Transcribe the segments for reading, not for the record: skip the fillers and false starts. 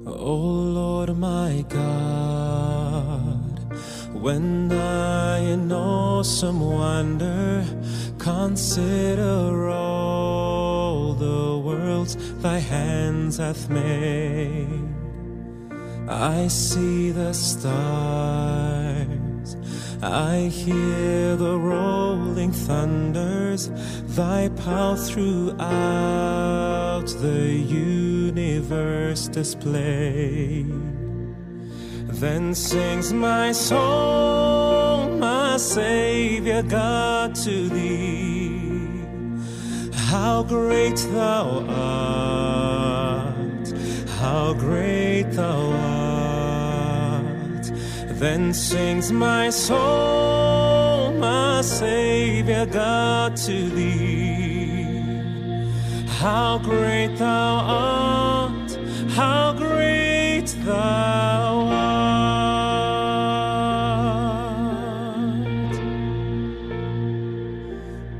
O Lord my God, when I in awesome wonder consider all the worlds thy hands hath made, I see the stars, I hear the rolling thunders, thy power throughout the universe displayed. Then sings my soul, my Savior God, to thee, how great thou art, how great thou art. Then sings my soul, my Savior God, to thee, how great thou art, how great thou art.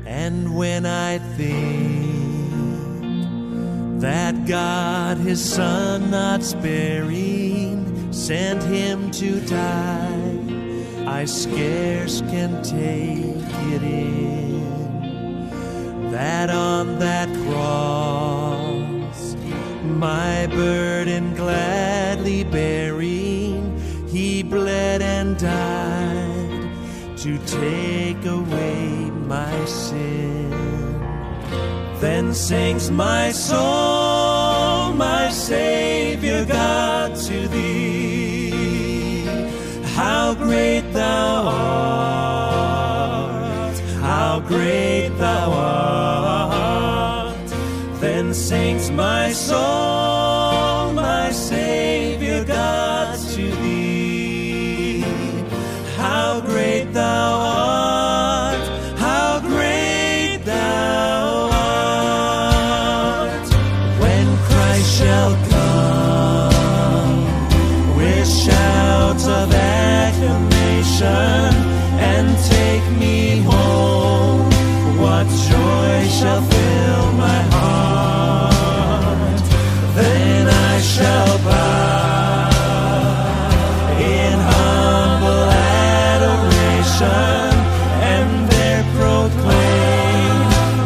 And when I think that God his Son not sparing sent him to die, I scarce can take it in, that on that cross, my burden gladly bearing, he bled and died to take away my sin. Then sings my soul, my Savior God, to thee, how great thou art, how great thou art. Then sings my soul, my Savior God, to thee, how great thou art, how great thou art. When Christ shall come with shouts of acclamation and take me home, what joy shall fill my heart. Then I shall bow in humble adoration and there proclaim,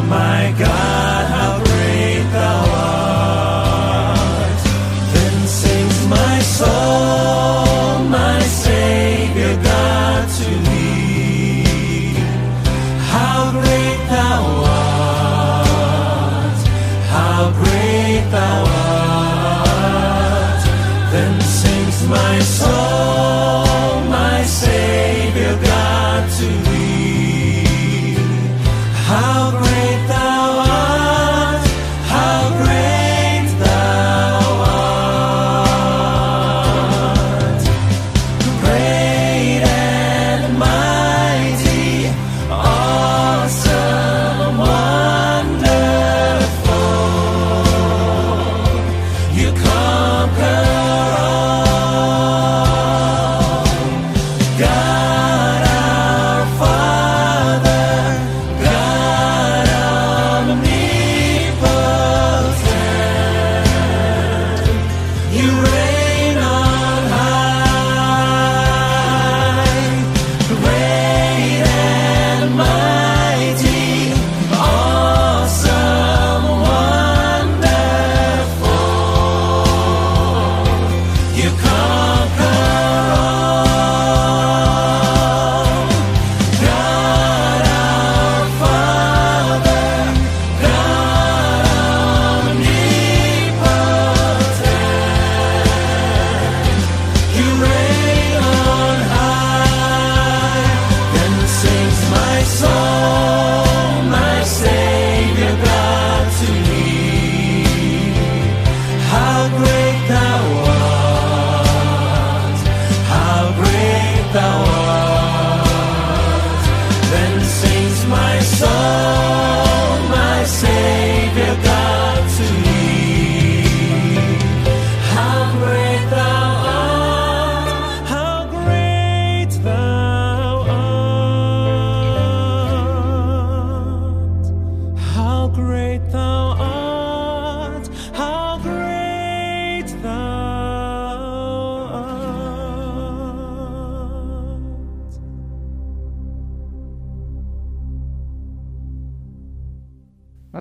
my God, how great thou art.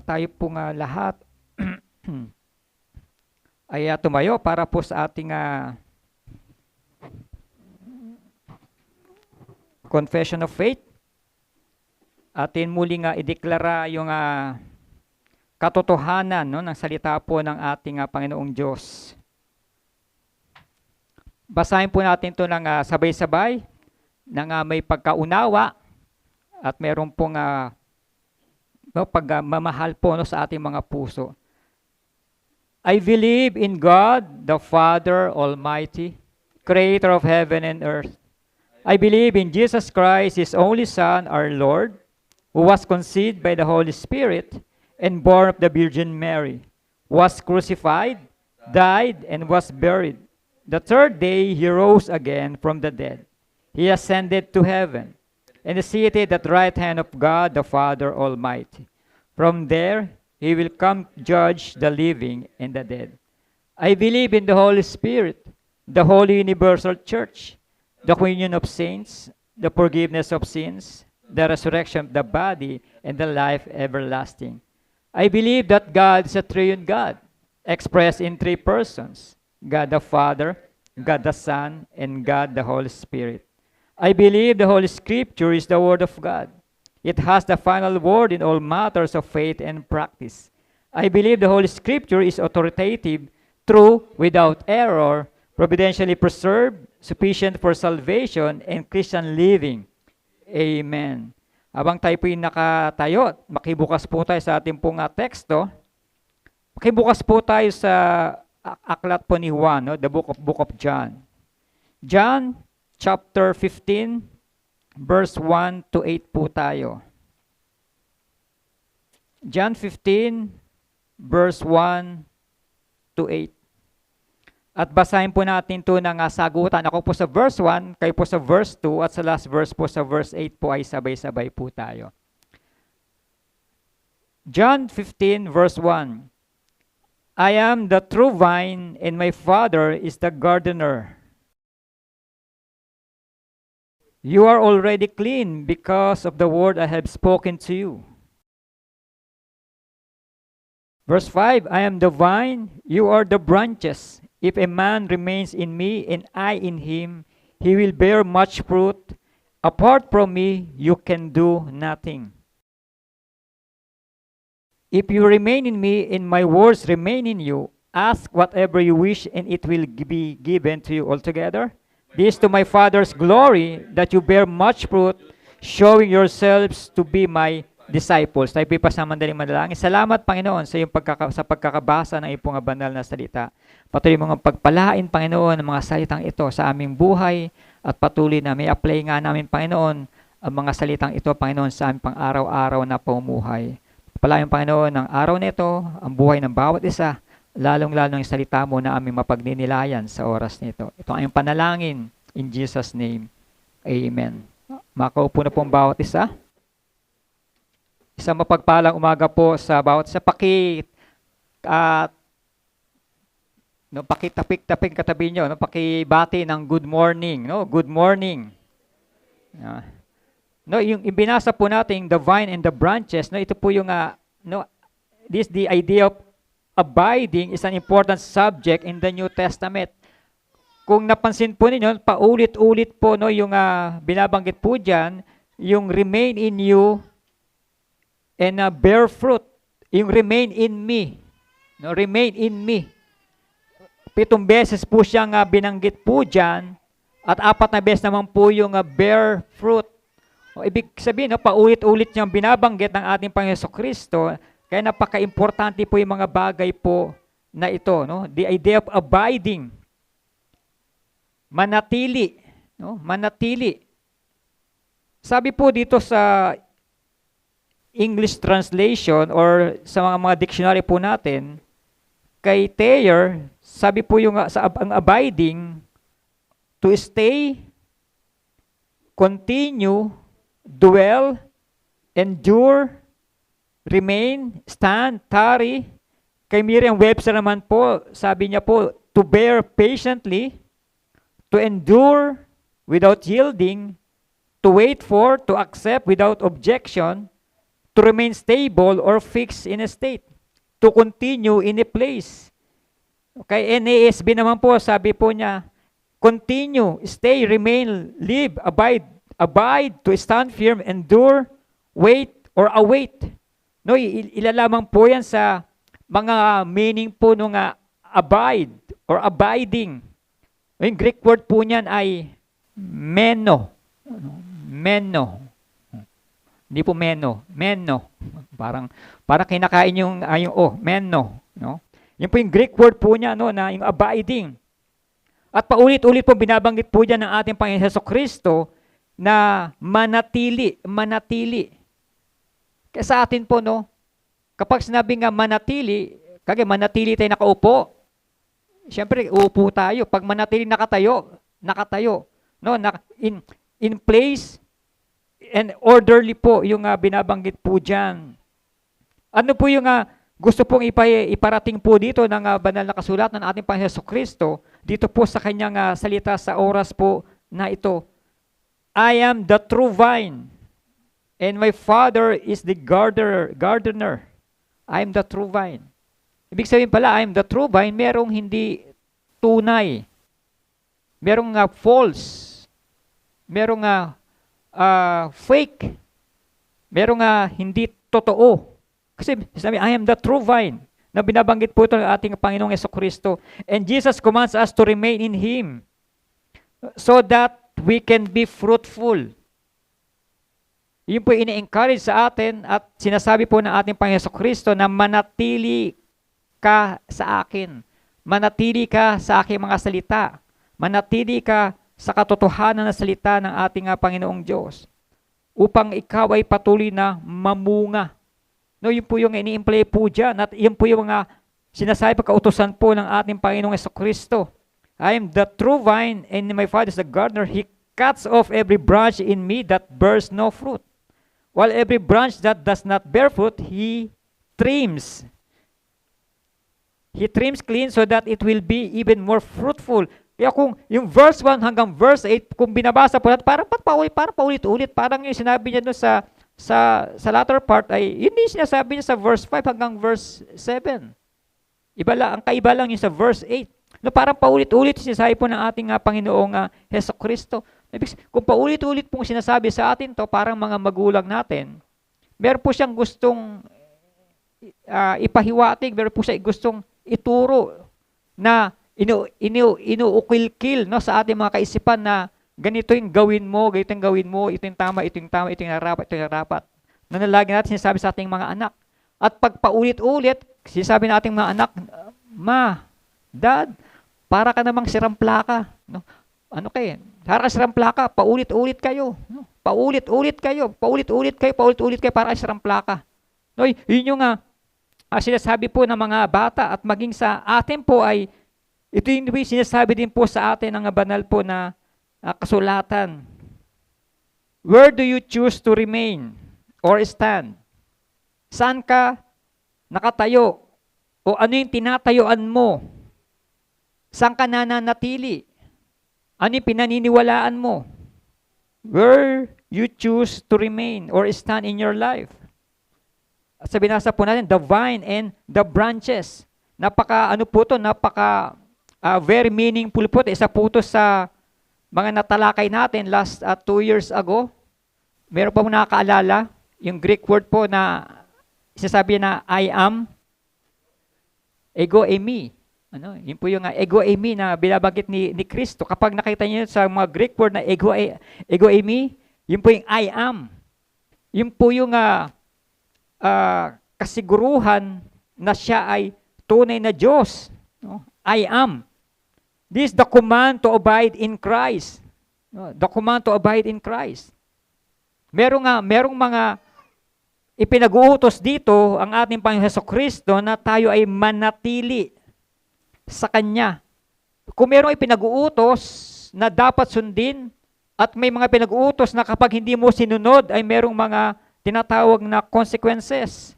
tayo pong lahat ay tumayo para po sa ating confession of faith. Atin muling ideklara yung katotohanan, no, ng salita po ng ating Panginoong Diyos. Basahin po natin ito ng sabay-sabay, ng may pagkaunawa at meron pong pagmamahal po, no, sa ating mga puso. I believe in God, the Father Almighty, Creator of heaven and earth. I believe in Jesus Christ, His only Son, our Lord, who was conceived by the Holy Spirit and born of the Virgin Mary, was crucified, died, and was buried. The third day He rose again from the dead. He ascended to heaven and is seated at the right hand of God the Father Almighty. From there He will come judge the living and the dead. I believe in the Holy Spirit, the Holy Universal Church, the communion of saints, the forgiveness of sins, the resurrection of the body, and the life everlasting. I believe that God is a triune God, expressed in three persons, God the Father, God the Son, and God the Holy Spirit. I believe the Holy Scripture is the Word of God. It has the final word in all matters of faith and practice. I believe the Holy Scripture is authoritative, true, without error, providentially preserved, sufficient for salvation and Christian living. Amen. Habang tayo po'y nakatayo, makibukas po tayo sa ating pong teksto. Makibukas po tayo sa aklat po ni Juan, no? The book of John. John chapter 15, verse 1 to 8 po tayo. John 15, verse 1 to 8. At basahin po natin ito ng sagutan. Ako po sa verse 1, kayo po sa verse 2, at sa last verse po sa verse 8 po ay sabay-sabay po tayo. John 15, verse 1. I am the true vine, and my Father is the gardener. You are already clean because of the word I have spoken to you. Verse 5, I am the vine, you are the branches. If a man remains in me and I in him, he will bear much fruit. Apart from me, you can do nothing. If you remain in me and my words remain in you, ask whatever you wish and it will be given to you altogether. This to my Father's glory, that you bear much fruit, showing yourselves to be my disciples. Tayo po pasamandaling manalangin. Salamat, Panginoon, sa iyong pagkakabasa ng iyong banal na salita. Patuloy mga pagpalain, Panginoon, ng mga salitang ito sa aming buhay at patuloy na may apply nga namin, Panginoon, ang mga salitang ito, Panginoon, sa aming pang-araw-araw na pamumuhay. Palayan, Panginoon, ng araw nito, ang buhay ng bawat isa, lalong-lalong yung salita mo na aming mapagninilayan sa oras nito. Ito ang panalangin in Jesus' name. Amen. Makaupo na po ang bawat isa. Isang mapagpalang umaga po sa bawat isa. Pakitapik-tapik katabi nyo. Pakibati ng good morning. No? Good morning. Yung ibinasa po natin, the vine and the branches, ito po yung, the idea of abiding is an important subject in the New Testament. Kung napansin po ninyo, paulit-ulit po yung binabanggit po dyan, yung remain in you and bear fruit. Yung remain in me. Remain in me. 7 beses po siyang binanggit po dyan at 4 na beses naman po yung bear fruit. Ibig sabihin, paulit-ulit niyang binabanggit ng ating Panginoon Jesucristo. Kaya napaka-importante po yung mga bagay po na ito. The idea of abiding. Manatili. Manatili. Sabi po dito sa English translation or sa mga dictionary po natin, kay Thayer, sabi po yung ang abiding, to stay, continue, dwell, endure, remain, stand, tarry. Kay Merriam-Webster naman po, sabi niya po, to bear patiently, to endure without yielding, to wait for, to accept without objection, to to remain stable or fixed in a state. To continue in a place. Okay, NASB naman po, sabi po niya, continue, stay, remain, live, abide, to stand firm, endure, wait, or await. No, ilalaman po yan sa mga meaning po nung abide or abiding. Yung Greek word po niyan ay meno. Meno. Hindi po meno. Meno. Parang kinakain yung meno. No? Yan po yung Greek word po niya, no, na yung abiding. At paulit-ulit po binabanggit po dyan ng ating Panginoon Hesukristo na manatili. Kaya sa atin po, no, kapag sinabi nga manatili, kaya manatili tayo nakaupo, siyempre uupo tayo. Pag manatili nakatayo. No, in place and orderly po yung binabanggit po dyan. Ano po yung gusto pong iparating po dito ng banal na kasulatan ng ating Panginoon Hesukristo dito po sa kanyang salita sa oras po na ito. I am the true vine, and my Father is the gardener. I am the true vine. Ibig sabihin pala, I am the true vine, merong hindi tunay. Merong false. Merong fake. Merong hindi totoo. Kasi sabi, I am the true vine na binabanggit po ito ng ating Panginoong Hesukristo. And Jesus commands us to remain in Him so that we can be fruitful. Yun po ini-encourage sa atin at sinasabi po ng ating Panginoong Hesukristo na manatili ka sa akin. Manatili ka sa aking mga salita. Manatili ka sa katotohanan na salita ng ating Panginoong Diyos upang ikaw ay patuloy na mamunga. No, yun po yung ini-imply po dyan. At yun po yung mga sinasabi pagkautosan po ng ating Panginoong Hesukristo. I am the true vine and my Father is the gardener. He cuts off every branch in me that bears no fruit. While every branch that does not bear fruit, He trims. He trims clean so that it will be even more fruitful. Kaya kung yung verse 1 hanggang verse 8, kung binabasa po natin, parang paulit-ulit. Parang yung sinabi niya doon sa latter part ay, yun yung sinasabi niya sa verse 5 hanggang verse 7. Ang kaiba lang yung sa verse 8. No, parang paulit-ulit sinasabi po ng ating Panginoong Hesukristo. Kung paulit-ulit pong sinasabi sa atin to, parang mga magulang natin, meron po siyang gustong ipahiwatig, meron po siya gustong ituro na inuukil-kil no, sa ating mga kaisipan na ganito yung gawin mo, ito yung tama, ito yung harapat. Nanalagi natin sinasabi sa ating mga anak. At pag paulit-ulit, sinasabi nating mga anak, Ma, Dad, para ka namang siramplaka. No? Ano kayo? Para ka siramplaka, paulit-ulit kayo. No? Paulit-ulit kayo, para ka siramplaka. No, yun yung sinasabi po ng mga bata at maging sa atin po ay, ito yung sinasabi din po sa atin ng banal po na kasulatan. Where do you choose to remain or stand? Saan ka nakatayo? O ano yung tinatayuan mo? Saan ka nananatili? Ano yung pinaniniwalaan mo? Where you choose to remain or stand in your life? At sa binasa po natin, the vine and the branches. Very meaningful po. Isa po ito sa mga natalakay natin last 2 years ago. Meron pa mo nakakaalala, yung Greek word po na sinasabi na I am, ego eimi. Yun po yung ego eimi na binabanggit ni Kristo. Kapag nakita niyo sa mga Greek word na ego eimi, yun po yung I am. Yun po yung kasiguruhan na siya ay tunay na Diyos. No? I am. This is the command to abide in Christ. The command to abide in Christ. Merong mga ipinag-uutos dito ang ating Panginoon Hesukristo na tayo ay manatili sa Kanya. Kung merong ipinag-uutos na dapat sundin at may mga pinag-uutos na kapag hindi mo sinunod ay merong mga tinatawag na consequences.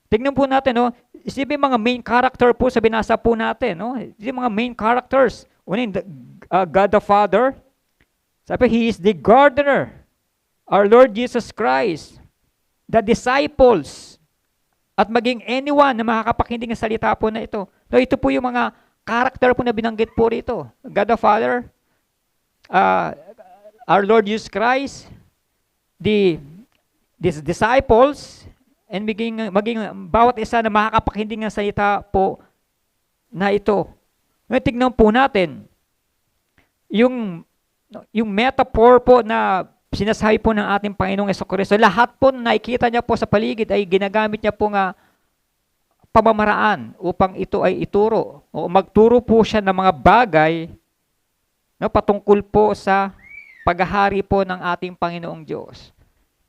Tignan po natin, no? Isipin mga main character po sa binasa po natin. No? Isipin mga main characters. Una God the Father. Sabi, He is the gardener. Our Lord Jesus Christ. the disciples, at maging anyone na makakapakinig ng salita po na ito. So ito po yung mga character po na binanggit po rito. God the Father, our Lord Jesus Christ, these disciples, and maging bawat isa na makakapakinig ng salita po na ito. Ngayon, tignan po natin, yung metaphor po na sinasabi po ng ating Panginoong Jesucristo, lahat po na nakikita niya po sa paligid ay ginagamit niya po nga pamamaraan upang ito ay ituro. O magturo po siya ng mga bagay na patungkol po sa paghahari po ng ating Panginoong Diyos.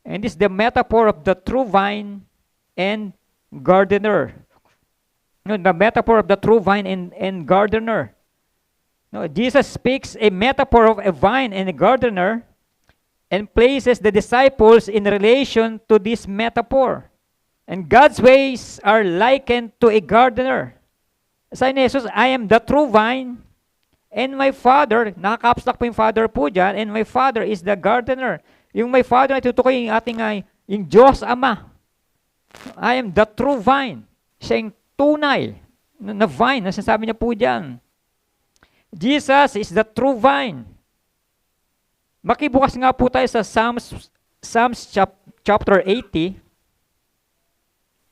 And this is the metaphor of the true vine and gardener. No, the metaphor of the true vine and gardener. No, Jesus speaks a metaphor of a vine and a gardener and places the disciples in relation to this metaphor. And God's ways are likened to a gardener. Sabi ni Jesus, I am the true vine and my Father, nakaka-abstract po yung Father po dyan, and my Father is the gardener. Yung my Father na tutukoy yung ating yung Diyos Ama. I am the true vine. Siya yung tunay na vine, na sinasabi niya po dyan. Jesus is the true vine. Makibukas nga po tayo sa Psalms chapter 80.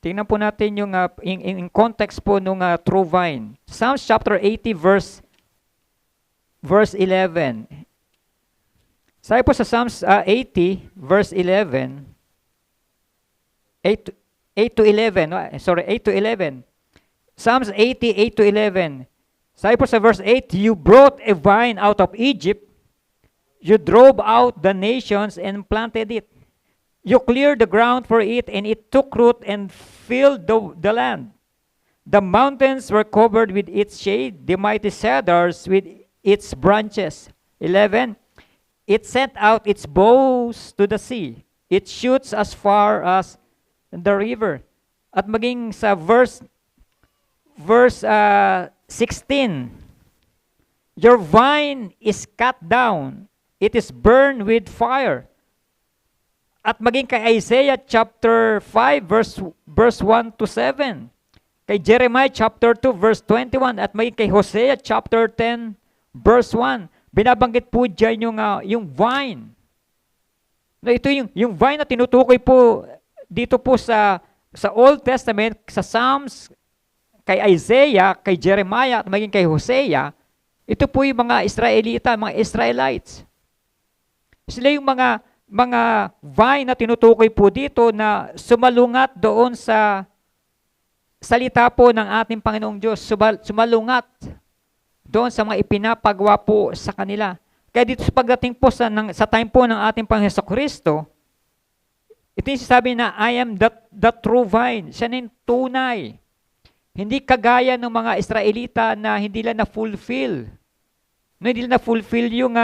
Tingnan po natin yung in context po nung true vine. Psalms chapter 80 verse 11. Sabi po sa Psalms 80 verse 11, 8 to 11. Sorry, 8 to 11. Psalms 80, 8 to 11. Sabi po sa verse 8, you brought a vine out of Egypt. You drove out the nations and planted it. You cleared the ground for it, and it took root and filled the land. The mountains were covered with its shade, the mighty cedars with its branches. 11, it sent out its boughs to the sea. It shoots as far as the river. At maging sa verse 16, your vine is cut down, it is burned with fire. At maging kay Isaiah chapter 5 verse 1 to 7, kay Jeremiah chapter 2 verse 21, at maging kay Hosea chapter 10 verse 1, binabanggit po dyan yung vine. Ito yung vine na tinutukoy po dito po sa Old Testament, sa Psalms, kay Isaiah, kay Jeremiah, at maging kay Hosea. Ito po yung mga Israelita, mga Israelites. Sila yung mga vine na tinutukoy po dito na sumalungat doon sa salita po ng ating Panginoong Diyos. Sumalungat doon sa mga ipinapagawa po sa kanila. Kaya dito sa pagdating po sa time po ng ating Panginoong Jesucristo, ito yung sabi na, I am the true vine. Siya na yung tunay. Hindi kagaya ng mga Israelita na hindi nila na-fulfill. No, hindi nila na-fulfill yung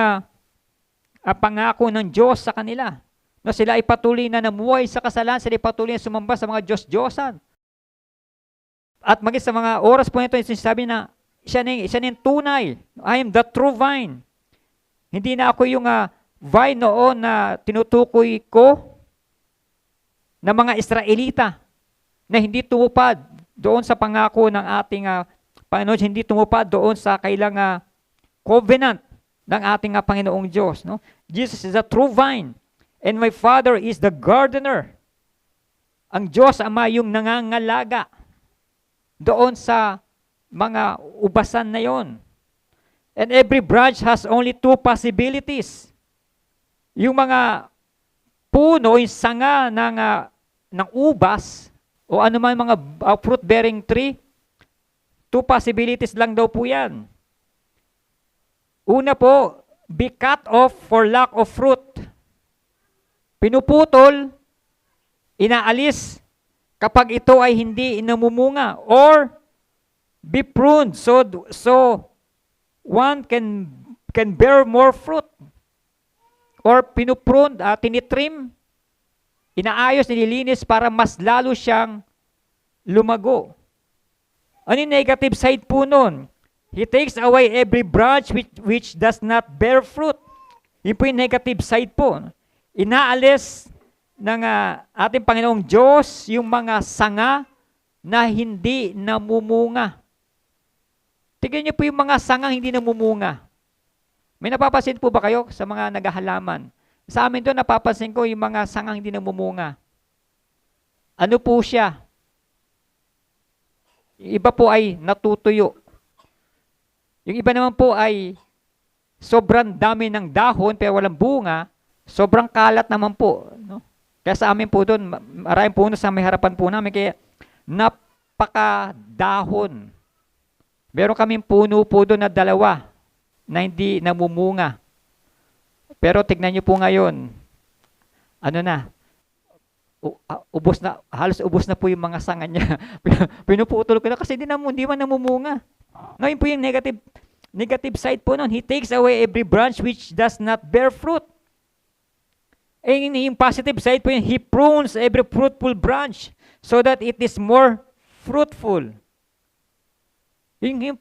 pangako ng Diyos sa kanila. No, sila ay patuloy na namuhay sa kasalanan, sila ay patuloy na sumamba sa mga Diyos-Diyosan. At maging sa mga oras po nito, sinasabi na, siya na yung tunay. I am the true vine. Hindi na ako yung vine noon na tinutukoy ko na mga Israelita na hindi tumupad doon sa pangako ng ating Panginoon, hindi tumupad doon sa kailang covenant ng ating Panginoong Diyos. No? Jesus is the true vine, and my Father is the gardener. Ang Diyos Ama yung nangangalaga doon sa mga ubasan na yon. And every branch has only two possibilities. Yung mga puno, yung sanga ng ubas, o anuman mga fruit-bearing tree, two possibilities lang daw po yan. Una po, be cut off for lack of fruit. Pinuputol, inaalis kapag ito ay hindi namumunga. Or be pruned so one can bear more fruit. Or pinuprune, tinitrim, inaayos, nililinis para mas lalo siyang lumago. Ano yung negative side po nun? He takes away every branch which does not bear fruit. Yun po yung negative side po. Inaalis ng ating Panginoong Diyos yung mga sanga na hindi namumunga. Tignan niyo po yung mga sangang hindi namumunga. May napapansin po ba kayo sa mga naghahalaman? Sa amin doon, napapansin ko yung mga sangang hindi namumunga. Ano po siya? Yung iba po ay natutuyo. Yung iba naman po ay sobrang dami ng dahon pero walang bunga, sobrang kalat naman po. No? Kaya sa amin po doon, maraming puno sa may harapan po namin, kaya napakadahon. Meron kaming puno po doon na 2 na hindi namumunga. Pero tignan nyo po ngayon, ano na, ubos na, halos ubos na po yung mga sanga niya. Pinuputol ko na kasi hindi man namumunga. No, yun po yung negative side po nun. He takes away every branch which does not bear fruit. Yung positive side po yun, He prunes every fruitful branch so that it is more fruitful. Yung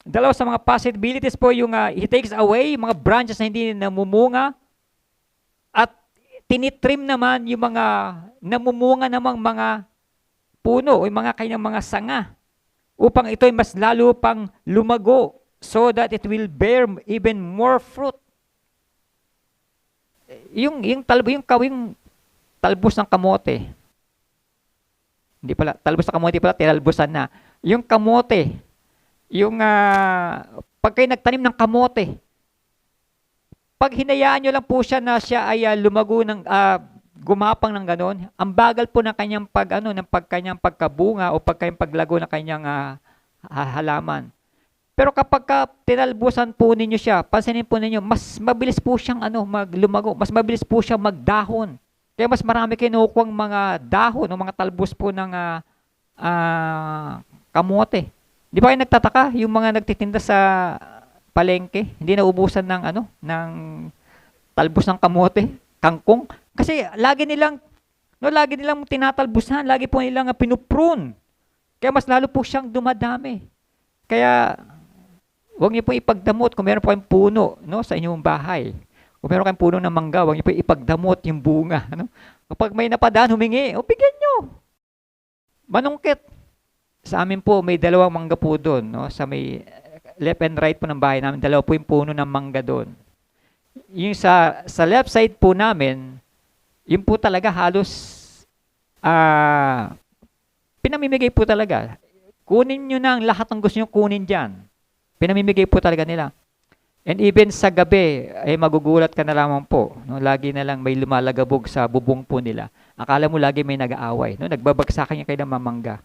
dalawa sa mga possibilities po, yung He takes away mga branches na hindi namumunga at tinitrim naman yung mga namumunga namang mga puno o yung mga kanyang mga sanga upang ito ay mas lalo pang lumago so that it will bear even more fruit. Yung talbos ng kamote. Hindi pala, talbos ng kamote pala, tinalbosan na. Yung kamote, pag kayo nagtanim ng kamote, pag hinayaan nyo lang po siya na siya ay lumago ng, gumapang ng ganon, ang bagal po ng kanyang kanyang pagkabunga o kanyang paglago ng kanyang halaman. Pero kapag tinalbusan po ninyo siya, pansinin po ninyo, mas mabilis po siyang lumago, mas mabilis po siyang magdahon. Kaya mas marami kinukuhang mga dahon o mga talbos po ng kamote. Di ba kayo nagtataka yung mga nagtitinda sa palengke, hindi naubusan ng talbos ng kamote, kangkong? Kasi lagi nilang tinatalbusan, lagi po nilang pinuprune. Kaya mas lalo po siyang dumadami. Kaya huwag niyo po ipagdamot kung meron po kayong puno sa inyong bahay. Kung meron kayong puno ng mangga, huwag niyo po ipagdamot yung bunga. Kapag may napadaan, humingi, bigyan niyo. Manungkit. Sa amin po, may 2 mangga po doon. Sa may left and right po ng bahay namin, 2 po yung puno ng mangga doon. Yung sa left side po namin, yun po talaga halos pinamimigay po talaga. Kunin nyo na ang lahat ng gusto nyo kunin dyan. Pinamimigay po talaga nila. And even sa gabi, ay magugulat ka na lamang po. Lagi na lang may lumalagabog sa bubong po nila. Akala mo lagi may nag-aaway. Nagbabagsakan yung kailang mamangga.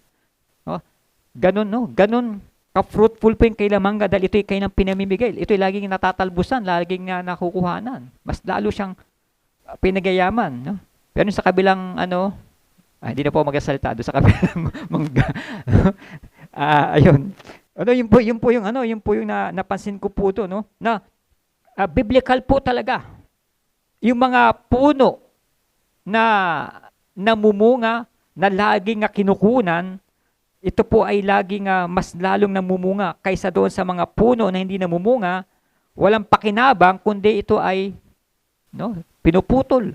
Ganun ka-fruitful po yung kailang mangga dahil ito'y kailang pinamimigay. Ito'y laging natatalbusan, laging nakukuhanan. Mas lalo siyang pinagayaman. Pero sa kabilang hindi na po magsasalita doon sa kabilang mangga. Ayun. Yun po yung napansin ko po ito, na biblical po talaga. Yung mga puno na namumunga, na laging kinukunan, ito po ay laging mas lalong namumunga kaysa doon sa mga puno na hindi namumunga, walang pakinabang, kundi ito ay pinuputol.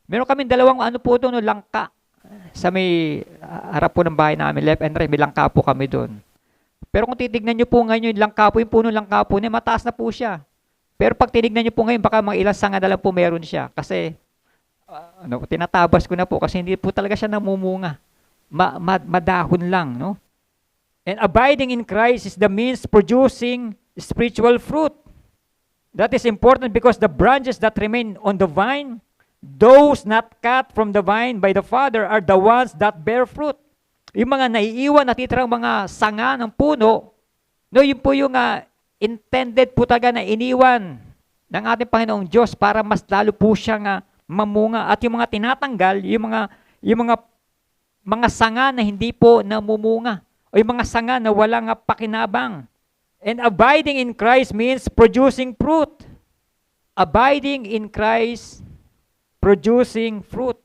Meron kaming 2 po doon, langka. Sa may harap po ng bahay namin, left and right, may langka po kami doon. Pero kung titignan nyo po ngayon yung langka po, yung puno langka po niya, mataas na po siya. Pero pag tinignan nyo po ngayon, baka mga ilang sanga na lang po meron siya. Kasi, tinatabas ko na po kasi hindi po talaga siya namumunga. Madahon lang, And abiding in Christ is the means producing spiritual fruit. That is important because the branches that remain on the vine, those not cut from the vine by the Father, are the ones that bear fruit. Yung mga naiiwan, natitirang mga sanga ng puno, yun po yung intended po talaga na iniwan ng ating Panginoong Diyos para mas lalo po siyang mamunga. At yung mga tinatanggal, yung mga sanga na hindi po namumunga o yung mga sanga na walang pakinabang. And abiding in Christ means producing fruit. Abiding in Christ, producing fruit.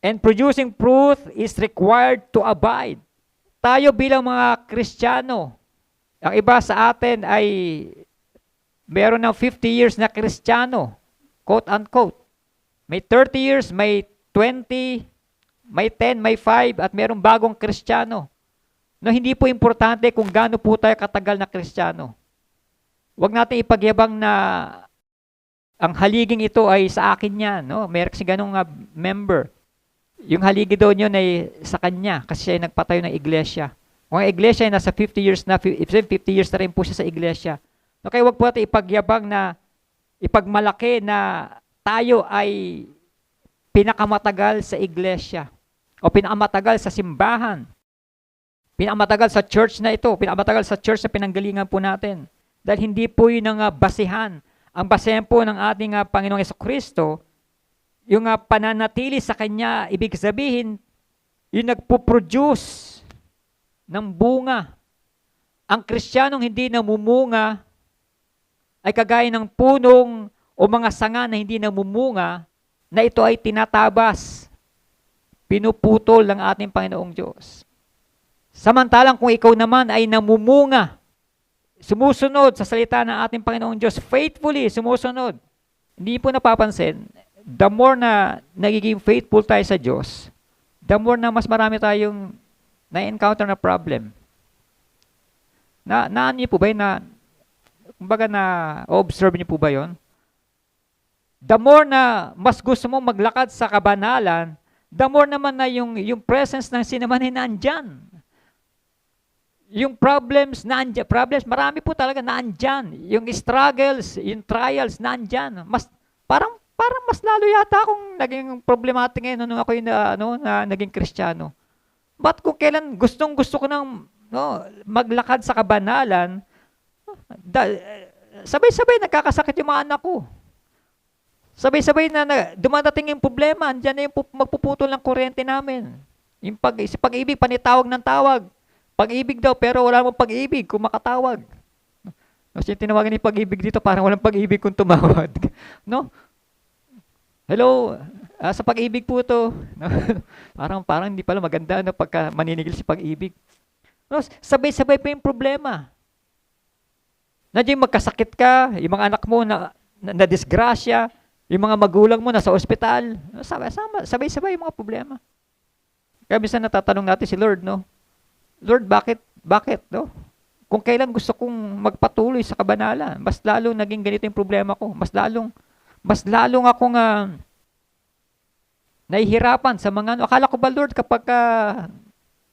And producing fruit is required to abide. Tayo bilang mga Kristiyano, ang iba sa atin ay meron ng 50 years na Kristiyano, quote unquote. May 30 years, may 20, may 10, may 5, at merong bagong Kristiyano. No, hindi po importante kung gaano po tayo katagal na Kristiyano. Huwag natin ipagyabang na ang haliging ito ay sa akin yan. No? Meron kasi ganong member. Yung haligi daw yun ay sa kanya kasi siya ay nagpatayo ng iglesia. Kung ang iglesia ay nasa 50 years na, 50 years na rin po siya sa iglesia. No, kaya huwag po natin ipagyabang na, ipagmalaki na tayo ay pinakamatagal sa iglesia o pinakamatagal sa simbahan. Pinakamatagal sa church na ito, pinakamatagal sa church na pinanggalingan po natin. Dahil hindi po yun ang basihan. Ang basihan po ng ating Panginoong Jesucristo, yung pananatili sa Kanya, ibig sabihin, yung nagpo-produce ng bunga. Ang Kristiyanong hindi namumunga ay kagaya ng punong o mga sanga na hindi namumunga, na ito ay tinatabas, pinuputol ng ating Panginoong Diyos. Samantalang kung ikaw naman ay namumunga, sumusunod sa salita ng ating Panginoong Diyos, faithfully sumusunod, hindi po napapansin, the more na nagiging faithful tayo sa Diyos, the more na mas marami tayong na-encounter na problem. Naan niyo po ba yun kumbaga na-observe niyo po ba yun? The more na mas gusto mo maglakad sa kabanalan, the more naman na yung presence ng sinaman ay nandyan. Yung problems, marami po talaga nandyan. Yung struggles, yung trials, nandyan. Parang mas lalo yata akong naging problematic ngayon nung ako na naging Kristiyano. But kung kailan gustong-gusto ko nang maglakad sa kabanalan, sabay-sabay nagkakasakit yung mga anak ko. Sabay-sabay na dumadating yung problema, andyan na yung magpuputol ng kuryente namin. Yung pag-ibig, panitawag ng tawag. Pag-ibig daw, pero wala mong pag-ibig kung makatawag. Kasi yung tinawagan ni pag-ibig dito, parang walang pag-ibig kung tumawag. No? Hello, sa pag-ibig po to. No? parang hindi pala maganda pagka maninigil si pag-ibig. No? Sabay-sabay pa yung problema. Nandiyan magkasakit ka, yung mga anak mo na disgrasya, yung mga magulang mo nasa ospital. Sabay-sabay yung mga problema. Kaya minsan natatanong natin si Lord, no? Lord, bakit, no? Kung kailan gusto kong magpatuloy sa kabanalan, mas lalong naging ganito yung problema ko. Mas lalong akong nahihirapan sa mga akala ko ba, Lord, kapag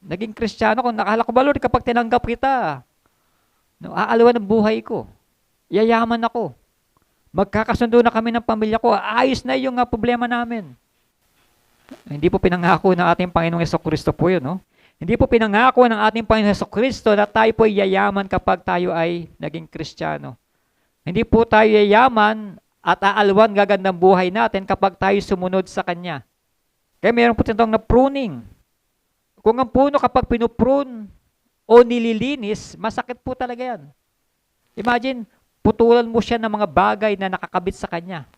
naging Kristiyano ko, akala ko ba, Lord, kapag tinanggap kita, aalawan ng buhay ko. Yayaman ako. Magkakasundo na kami ng pamilya ko. Ayos na yung problema namin. Hindi po pinangako ng ating Panginoong Jesucristo po yun, no? Hindi po pinangako ng ating Panginoong Jesucristo na tayo po yayaman kapag tayo ay naging Kristiyano. Hindi po tayo yayaman at aalwan gagandang buhay natin kapag tayo sumunod sa Kanya. Kaya mayroon po tinatawag na pruning. Kung ang puno kapag pinuprune o nililinis, masakit po talaga yan. Imagine, putulan mo siya ng mga bagay na nakakabit sa Kanya.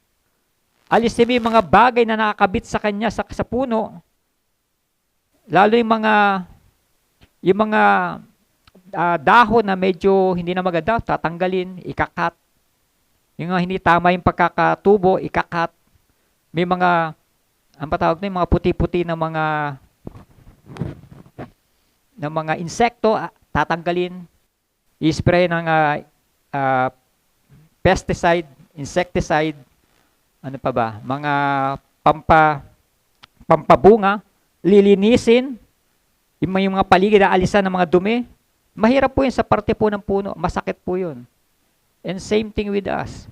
Alisin mo yung mga bagay na nakakabit sa Kanya sa puno, lalo yung mga dahon na medyo hindi na maganda, tatanggalin, ikakat. Yung hindi tama yung pagkakatubo, ikakat. May mga, ang patawag na yung mga puti-puti na mga insekto, tatanggalin. I-spray ng pesticide, insecticide, ano pa ba, mga pampabunga, lilinisin, yung mga paligid, alisan ng mga dumi. Mahirap po yun sa parte po ng puno. Masakit po yun. And same thing with us.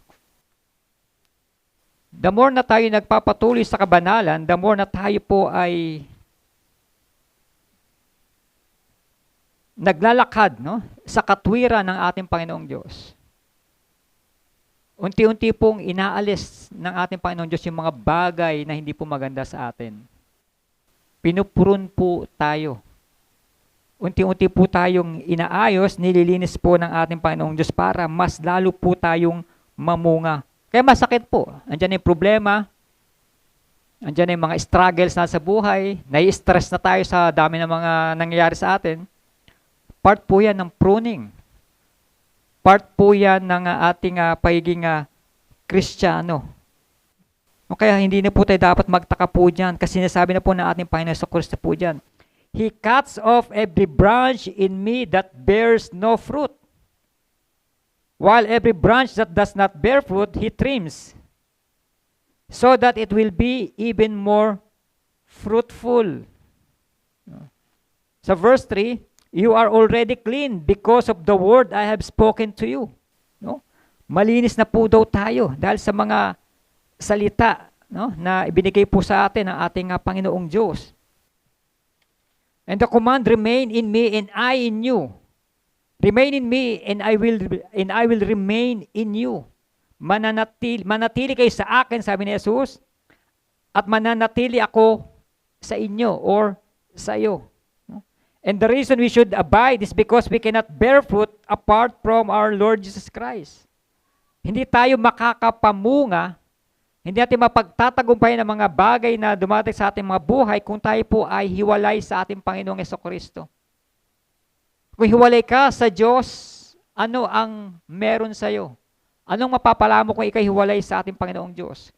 The more na tayo nagpapatuloy sa kabanalan, the more na tayo po ay naglalakad, no, sa katwiran ng ating Panginoong Diyos. Unti-unti pong inaalis ng ating Panginoong Diyos yung mga bagay na hindi po maganda sa atin. Pinupurun po tayo. Unti-unti po tayong inaayos, nililinis po ng ating Panginoong Diyos para mas lalo po tayong mamunga. Kaya masakit po. Andiyan yung problema, andiyan yung mga struggles na sa buhay, nai-stress na tayo sa dami ng mga nangyayari sa atin. Part po yan ng pruning. Part po yan ng ating pagiging Kristiyano. O kaya hindi na po tayo dapat magtaka po dyan kasi sinasabi na po ng ating Panginoon sa Kristo po dyan. He cuts off every branch in me that bears no fruit. While every branch that does not bear fruit, He trims, so that it will be even more fruitful. Sa verse 3, you are already clean because of the word I have spoken to you. No? Malinis na po daw tayo dahil sa mga salita, no, na ibinigay po sa atin ng ating Panginoong Diyos. And the command, remain in me and I in you. Remain in me and I will remain in you. Manatili kayo sa akin, sabi ni Jesus, at mananatili ako sa inyo or sa iyo. And the reason we should abide is because we cannot bear fruit apart from our Lord Jesus Christ. Hindi tayo makakapamunga, hindi natin mapagtatagumpayan ng mga bagay na dumating sa ating mga buhay kung tayo po ay hiwalay sa ating Panginoong Jesucristo. Kung hiwalay ka sa Diyos, ano ang meron sa iyo? Anong mapapala mo kung ikay hiwalay sa ating Panginoong Diyos?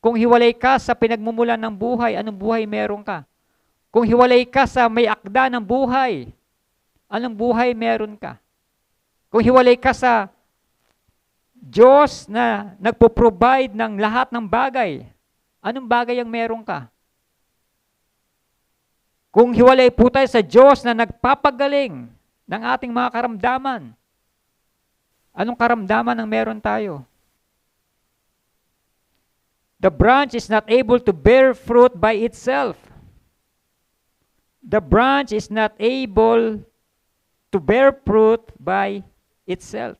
Kung hiwalay ka sa pinagmumulan ng buhay, anong buhay meron ka? Kung hiwalay ka sa may akda ng buhay, anong buhay meron ka? Kung hiwalay ka sa Diyos na nagpo-provide ng lahat ng bagay, anong bagay ang meron ka? Kung hiwalay po tayo sa Diyos na nagpapagaling ng ating mga karamdaman, anong karamdaman ang meron tayo? The branch is not able to bear fruit by itself. The branch is not able to bear fruit by itself.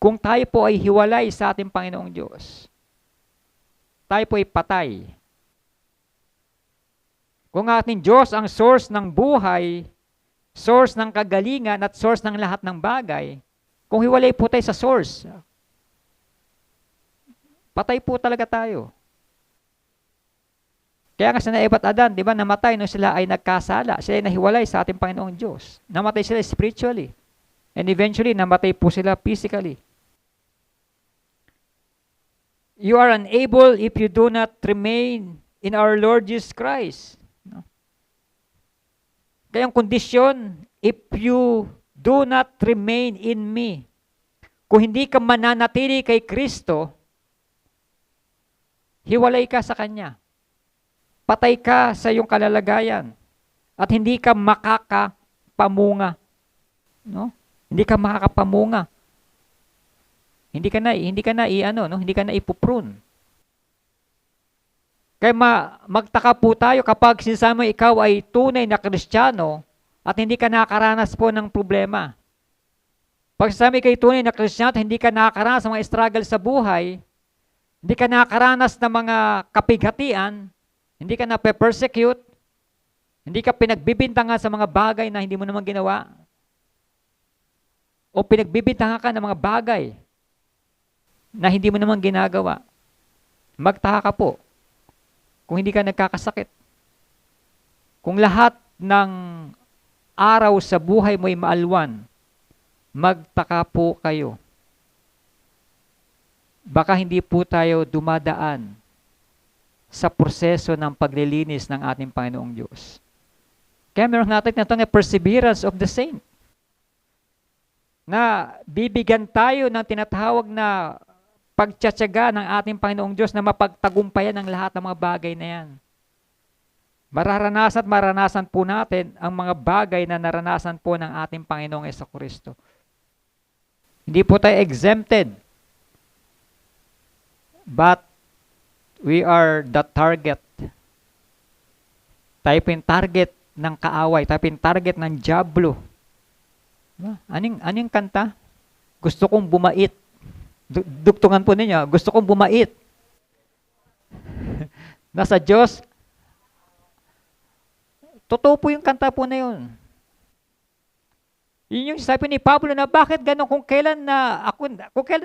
Kung tayo po ay hiwalay sa ating Panginoong Diyos, tayo po ay patay. Kung ating Diyos ang source ng buhay, source ng kagalingan at source ng lahat ng bagay, kung hiwalay po tayo sa source, patay po talaga tayo. Kaya nga sa Eva at Adan, di ba, namatay nung sila ay nagkasala. Sila ay nahiwalay sa ating Panginoong Diyos. Namatay sila spiritually. And eventually, namatay po sila physically. You are unable if you do not remain in our Lord Jesus Christ. No? Kaya ang kondisyon, if you do not remain in me, kung hindi ka mananatili kay Kristo, hiwalay ka sa Kanya. Patay ka sa iyong kalalagayan at hindi ka makakapamunga. No? Hindi ka makakapamunga. Hindi ka na ipuprune. Kaya magtaka po tayo kapag sinasabi mo ikaw ay tunay na Kristiyano at hindi ka nakakaranas po ng problema. Pag sinasabi kayo tunay na Kristiyano at hindi ka nakakaranas ng mga struggle sa buhay, hindi ka nakakaranas ng mga kapighatian, hindi ka na-persecute, hindi ka pinagbibintangan sa mga bagay na hindi mo naman ginawa, o pinagbibintangan ka ng mga bagay na hindi mo naman ginagawa, magtaka ka po kung hindi ka nagkakasakit. Kung lahat ng araw sa buhay mo ay maalwan, magtaka po kayo. Baka hindi po tayo dumadaan sa proseso ng paglilinis ng ating Panginoong Diyos. Kaya meron natin na ito ng perseverance of the saint, na bibigyan tayo ng tinatawag na pagtsatsaga ng ating Panginoong Diyos na mapagtagumpayan ang lahat ng mga bagay na yan. Maranasan po natin ang mga bagay na naranasan po ng ating Panginoong Jesucristo. Hindi po tayo exempted, but we are the target. Tayo po yung target ng kaaway, tayo po yung target ng dyablo. Anong kanta? Gusto kong bumait. Dugtungan po ninyo, gusto kong bumait. Nasa Diyos. Totoo po yung kanta po na yun. Yun yung sabi ni Pablo na bakit gano'n kung kailan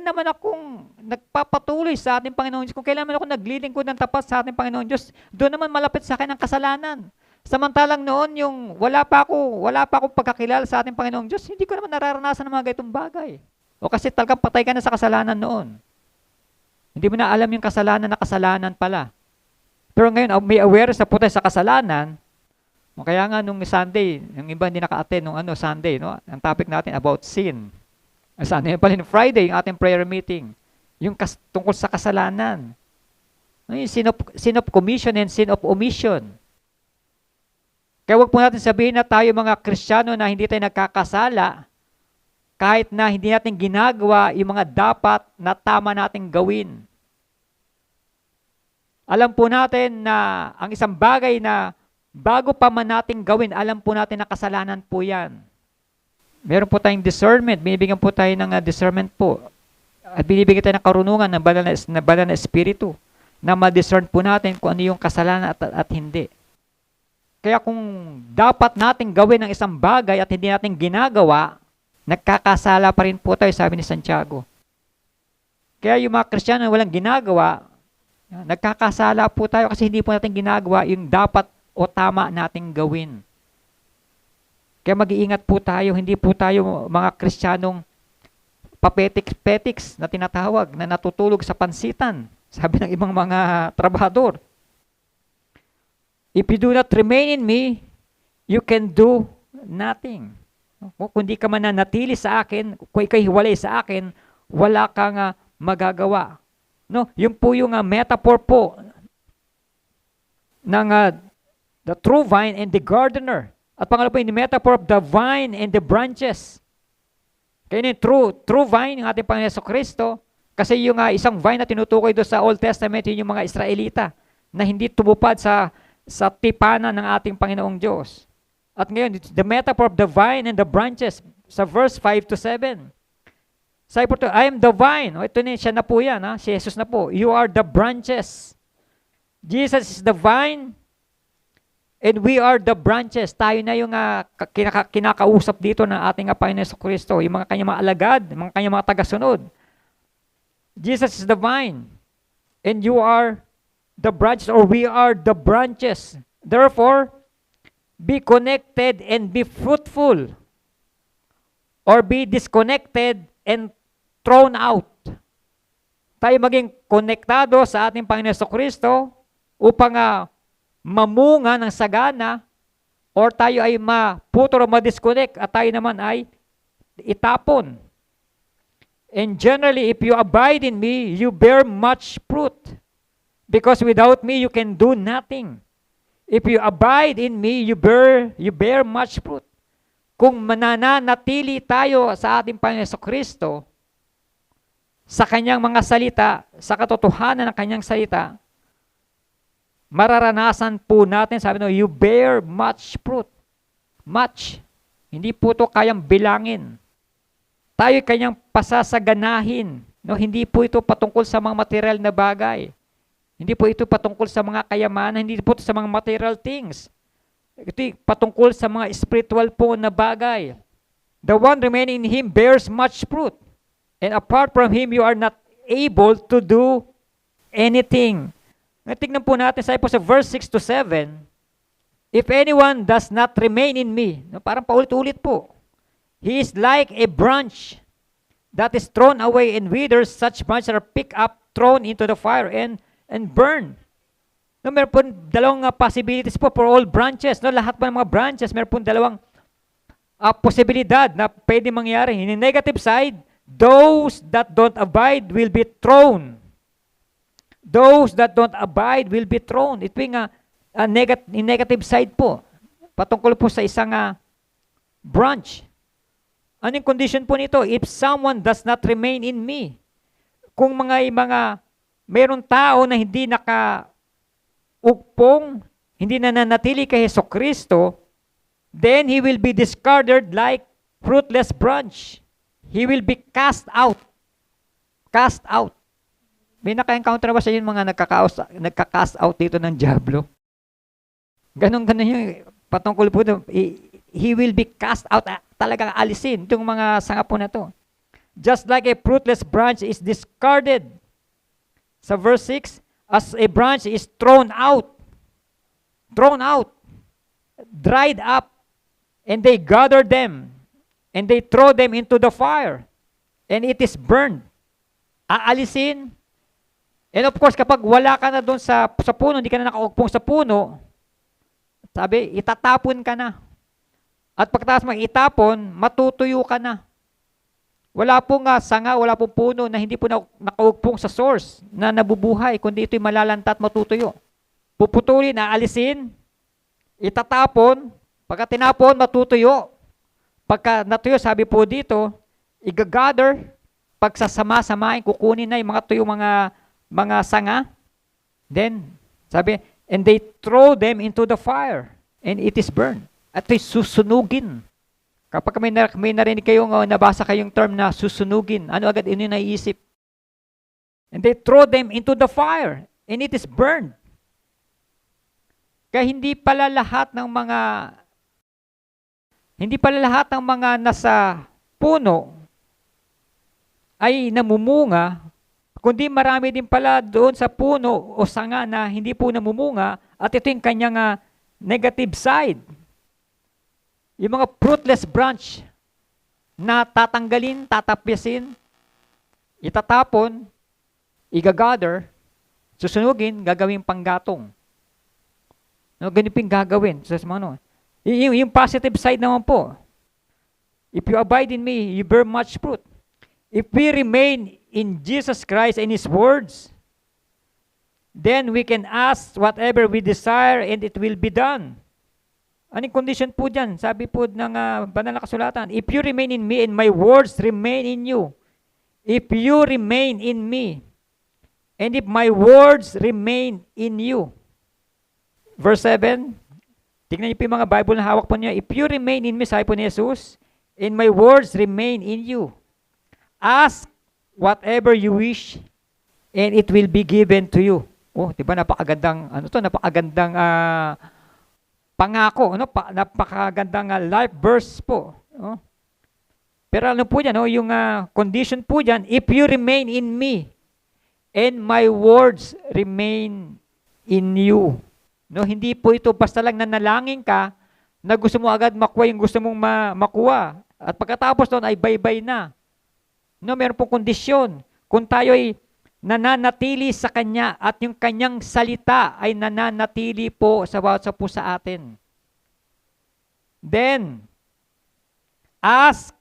naman akong nagpapatuloy sa ating Panginoon Diyos, kung kailan naman ako naglilingkod ng tapat sa ating Panginoon Diyos, doon naman malapit sa akin ang kasalanan. Samantalang noon yung wala pa akong pagkakilala sa ating Panginoong Diyos, hindi ko naman nararanasan ng mga gaitong bagay. O kasi talagang patay ka na sa kasalanan noon. Hindi mo na alam yung kasalanan na kasalanan pala. Pero ngayon, may awareness na po tayo sa kasalanan. Kaya nga nung Sunday, yung iba hindi naka-attend nung Sunday, no? Ang topic natin about sin. Sunday pala yung Friday, yung ating prayer meeting. Yung tungkol sa kasalanan. Yung sin of commission and sin of omission. Kaya huwag po natin sabihin na tayo mga Kristiyano na hindi tayo nagkakasala kahit na hindi natin ginagawa yung mga dapat na tama nating gawin. Alam po natin na ang isang bagay na bago pa man nating gawin, alam po natin na kasalanan po yan. Meron po tayong discernment, binibigyan po tayo ng discernment po. At binibigyan tayo ng karunungan ng banal na espiritu na ma-discern po natin kung ano yung kasalanan at hindi. Kaya kung dapat nating gawin ang isang bagay at hindi natin ginagawa, nagkakasala pa rin po tayo, sabi ni Santiago. Kaya yung mga Kristiyano na walang ginagawa, nagkakasala po tayo kasi hindi po natin ginagawa yung dapat o tama nating gawin. Kaya mag-iingat po tayo, hindi po tayo mga Kristiyanong papetiks na tinatawag, na natutulog sa pansitan, sabi ng ibang mga trabahador. If you do not remain in me, you can do nothing. Kung di ka mananatili sa akin, kung ikay hiwalay sa akin, wala kang magagawa. No, yun po yung metaphor po ng the true vine and the gardener. At pangalawa po yung metaphor of the vine and the branches. Kaya yung true vine, yung ating Panginoon Jesucristo, kasi yung isang vine na tinutukoy doon sa Old Testament, yun yung mga Israelita na hindi tumupad sa tipanan ng ating Panginoong Diyos. At ngayon, the metaphor of the vine and the branches, sa verse 5 to 7. Sabi po ito, I am the vine. O, ito na, siya na po yan, si Jesus na po. You are the branches. Jesus is the vine, and we are the branches. Tayo na yung kinakausap dito ng ating Panginoon Jesucristo, yung mga kanyang mga alagad, mga kanyang mga tagasunod. Jesus is the vine, and you are the branches, or we are the branches. Therefore, be connected and be fruitful, or be disconnected and thrown out. Tayo maging konektado sa ating Panginoon Jesucristo upang mamunga ng sagana, or tayo ay maputol o ma-disconnect at tayo naman ay itapon. And generally, if you abide in me, you bear much fruit. Because without me, you can do nothing. If you abide in me, you bear much fruit. Kung mananatili tayo sa ating Panginoon Jesucristo, sa kanyang mga salita, sa katotohanan ng kanyang salita, mararanasan po natin, sabi no, you bear much fruit. Much. Hindi po ito kayang bilangin. Tayo kanyang pasasaganahin. No, hindi po ito patungkol sa mga material na bagay. Hindi po ito patungkol sa mga kayamanan, hindi po ito sa mga material things. Ito patungkol sa mga spiritual po na bagay. The one remaining in Him bears much fruit. And apart from Him, you are not able to do anything. Tignan po natin, sabi po sa verse 6 to 7, if anyone does not remain in me, no, parang paulit-ulit po, he is like a branch that is thrown away and withers. Such branches are picked up, thrown into the fire, and burn. No, meron po dalawang possibilities po for all branches. No, lahat po ng mga branches, meron po dalawang posibilidad na pwede mangyari. In the negative side, those that don't abide will be thrown. Those that don't abide will be thrown. Ito yung negative side po. Patungkol po sa isang branch. Anong condition po nito? If someone does not remain in me. Kung mayroong tao na hindi nakaugpong, hindi nananatili kay Jesucristo, then he will be discarded like fruitless branch. He will be cast out. Cast out. May naka-encounter ba sa yung mga nagka-cast out dito ng diablo? Ganon yung patungkol po doon. He will be cast out. Talagang alisin itong mga sanga po na to. Just like a fruitless branch is discarded. Sa verse 6, as a branch is thrown out, dried up, and they gather them, and they throw them into the fire, and it is burned. Aalisin, And of course, kapag wala ka na doon sa puno, hindi ka na nakaugpong sa puno, sabi, itatapon ka na. At pagkatapos mo itapon, matutuyo ka na. Wala pong sanga, wala pong puno na hindi po nakaugpong sa source na nabubuhay, kundi ito'y malalanta at matutuyo. Puputulin, aalisin, itatapon, pagka tinapon, matutuyo. Pagka natuyo, sabi po dito, igagather, pagsasama-samain, kukunin na yung mga tuyo, mga sanga. Then, sabi, and they throw them into the fire, and it is burned. At ito'y susunugin. Kapag may narinig kayong, nabasa kayong term na susunugin, ano agad inyo naiisip? And they throw them into the fire, and it is burned. Kaya hindi pala lahat ng mga nasa puno ay namumunga, kundi marami din pala doon sa puno o sanga na hindi po namumunga, at ito yung kanyang negative side. Yung mga fruitless branch na tatanggalin, tatapyasin, itatapon, igagather, susunugin, gagawin panggatong. No, ganun pong gagawin. Yung positive side naman po. If you abide in me, you bear much fruit. If we remain in Jesus Christ and His words, then we can ask whatever we desire and it will be done. Anong condition po dyan? Sabi po ng banal na kasulatan, if you remain in me and my words remain in you. If you remain in me and if my words remain in you. Verse 7, tignan niyo po yung mga Bible na hawak po niya. If you remain in me, sabi po ni Jesus, and my words remain in you. Ask whatever you wish, and it will be given to you. Oh, di ba napakagandang, napakagandang pangako, napakagandang life verse po. Oh. Pero ano po dyan, yung condition po dyan, if you remain in me, and my words remain in you. No, hindi po ito basta lang nanalangin ka na gusto mo agad makuha yung gusto mong makuha. At pagkatapos doon ay bye-bye na. No, meron pong kondisyon. Kung tayo ay nananatili sa Kanya at yung Kanyang salita ay nananatili po sa bawat po sa atin. Then, ask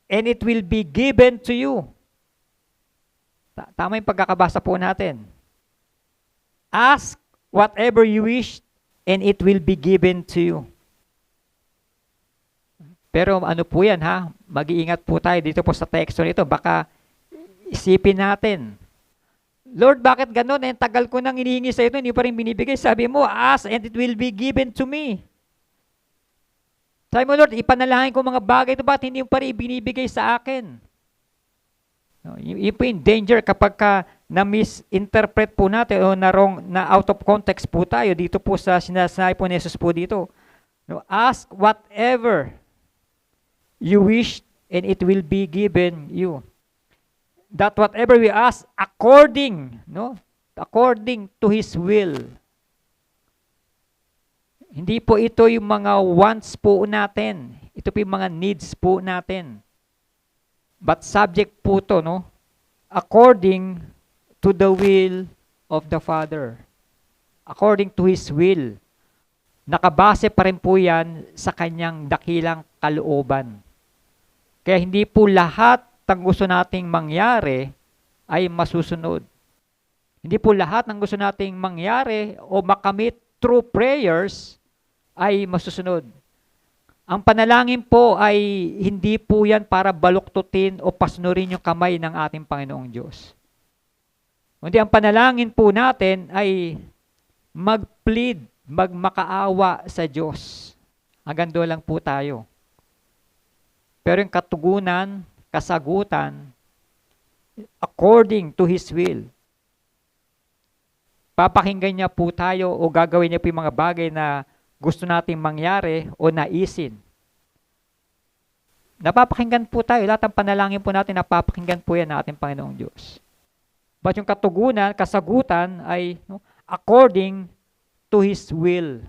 and it will be given to you. Tama yung pagkakabasa po natin. Ask whatever you wish, and it will be given to you. Pero ano po yan mag-iingat po tayo dito po sa teksto nito. Baka isipin natin, Lord, bakit ganun? Tagal ko nang hinihingi sa ito, hindi pa rin binibigay. Sabi mo, ask and it will be given to me. Sabi mo, Lord, ipanalangin ko mga bagay ito, ba't hindi mo pa rin binibigay sa akin? Yun po yung danger kapag na-misinterpret po natin o na out of context po tayo dito po sa sinasabi po ni Jesus po dito. No, ask whatever you wish and it will be given you. That whatever we ask according to His will. Hindi po ito yung mga wants po natin. Ito po yung mga needs po natin. But subject po to, according to the will of the Father. According to His will. Nakabase pa rin po yan sa Kanyang dakilang kalooban. Kaya hindi po lahat ng gusto nating mangyari ay masusunod. Hindi po lahat ng gusto nating mangyari o makamit through prayers ay masusunod. Ang panalangin po ay hindi po yan para baluktutin o pasnurin yung kamay ng ating Panginoong Diyos. Kundi ang panalangin po natin ay mag-plead, magmakaawa sa Diyos. Hanggang doon lang po tayo. Pero yung katugunan, kasagutan, according to His will. Papakinggan niya po tayo o gagawin niya po yung mga bagay na gusto nating mangyari o naisin. Napapakinggan po tayo. Lahat ng panalangin po natin, napapakinggan po yan ng ating Panginoong Diyos. But yung katugunan, kasagutan ay according to His will.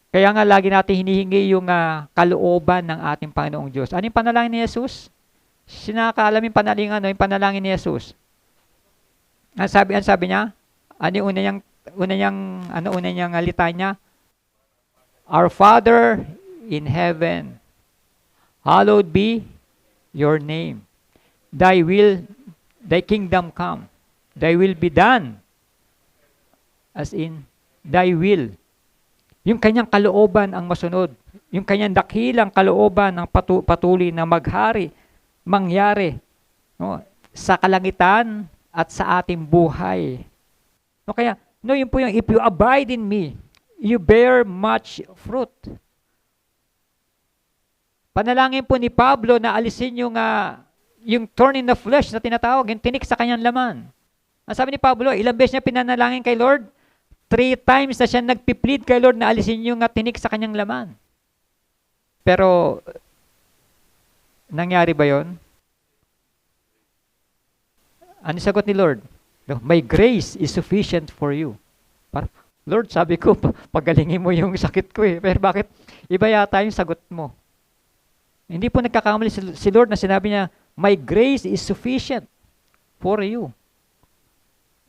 Kaya nga lagi natin hinihingi yung kalooban ng ating Panginoong Diyos. Ano yung panalangin ni Jesus? Sinakaalam yung panalangin ni Jesus. Ang sabi niya, ano yung una niyang litanya? Our Father in heaven, hallowed be your name. Thy kingdom come. Thy will be done. As in, thy will. Yung kanyang kalooban ang masunod. Yung kanyang dakilang kalooban ang patuloy na mangyari, no, sa kalangitan at sa ating buhay. No, kaya, yun po yung, if you abide in me, you bear much fruit. Panalangin po ni Pablo na alisin yung thorn in the flesh na tinatawag, yung tinik sa kanyang laman. Ang sabi ni Pablo, ilang beses niya pinanalangin kay Lord? 3 times na siya nagpiplead kay Lord na alisin yung tinik sa kanyang laman. Pero, nangyari ba yon? Ano sagot ni Lord? My grace is sufficient for you. Lord, sabi ko, pagalingin mo yung sakit ko eh. Pero bakit iba yata yung sagot mo? Hindi po nagkakamali si Lord na sinabi niya, my grace is sufficient for you.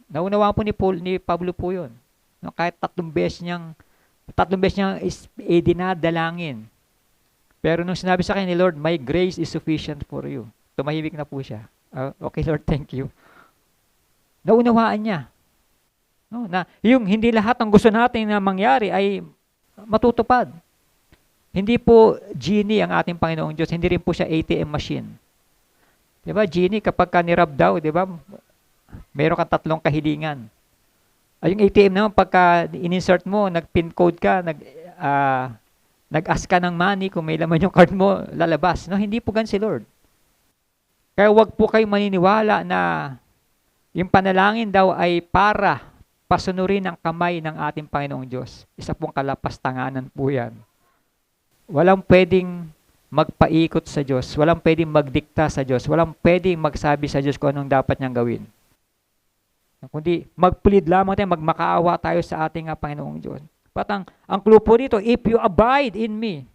Naunawaan po ni Pablo po yun. No, kahit 3 beses niyang dinadalangin. Pero nung sinabi sa akin ni Lord, my grace is sufficient for you. Tumahimik na po siya. Okay Lord, thank you. Naunawaan niya. No, na yung hindi lahat ng gusto natin na mangyari ay matutupad. Hindi po genie ang ating Panginoong Diyos. Hindi rin po siya ATM machine. Diba, genie, kapag ka nirab daw, diba, meron kang 3 kahilingan. Ay, yung ATM naman, pagka in-insert mo, nag-pin code ka, nag-ask ka ng money, kung may laman yung card mo, lalabas. No, hindi po gan si Lord. Kaya wag po kayo maniniwala na yung panalangin daw ay para pasunurin ang kamay ng ating Panginoong Diyos. Isa pong kalapastanganan po yan. Walang pwedeng magpaikot sa Diyos. Walang pwedeng magdikta sa Diyos. Walang pwedeng magsabi sa Diyos kung anong dapat niyang gawin. Kundi mag-plead lamang tayo, magmakaawa tayo sa ating Panginoong Diyos. But ang clue po dito, if you abide in me,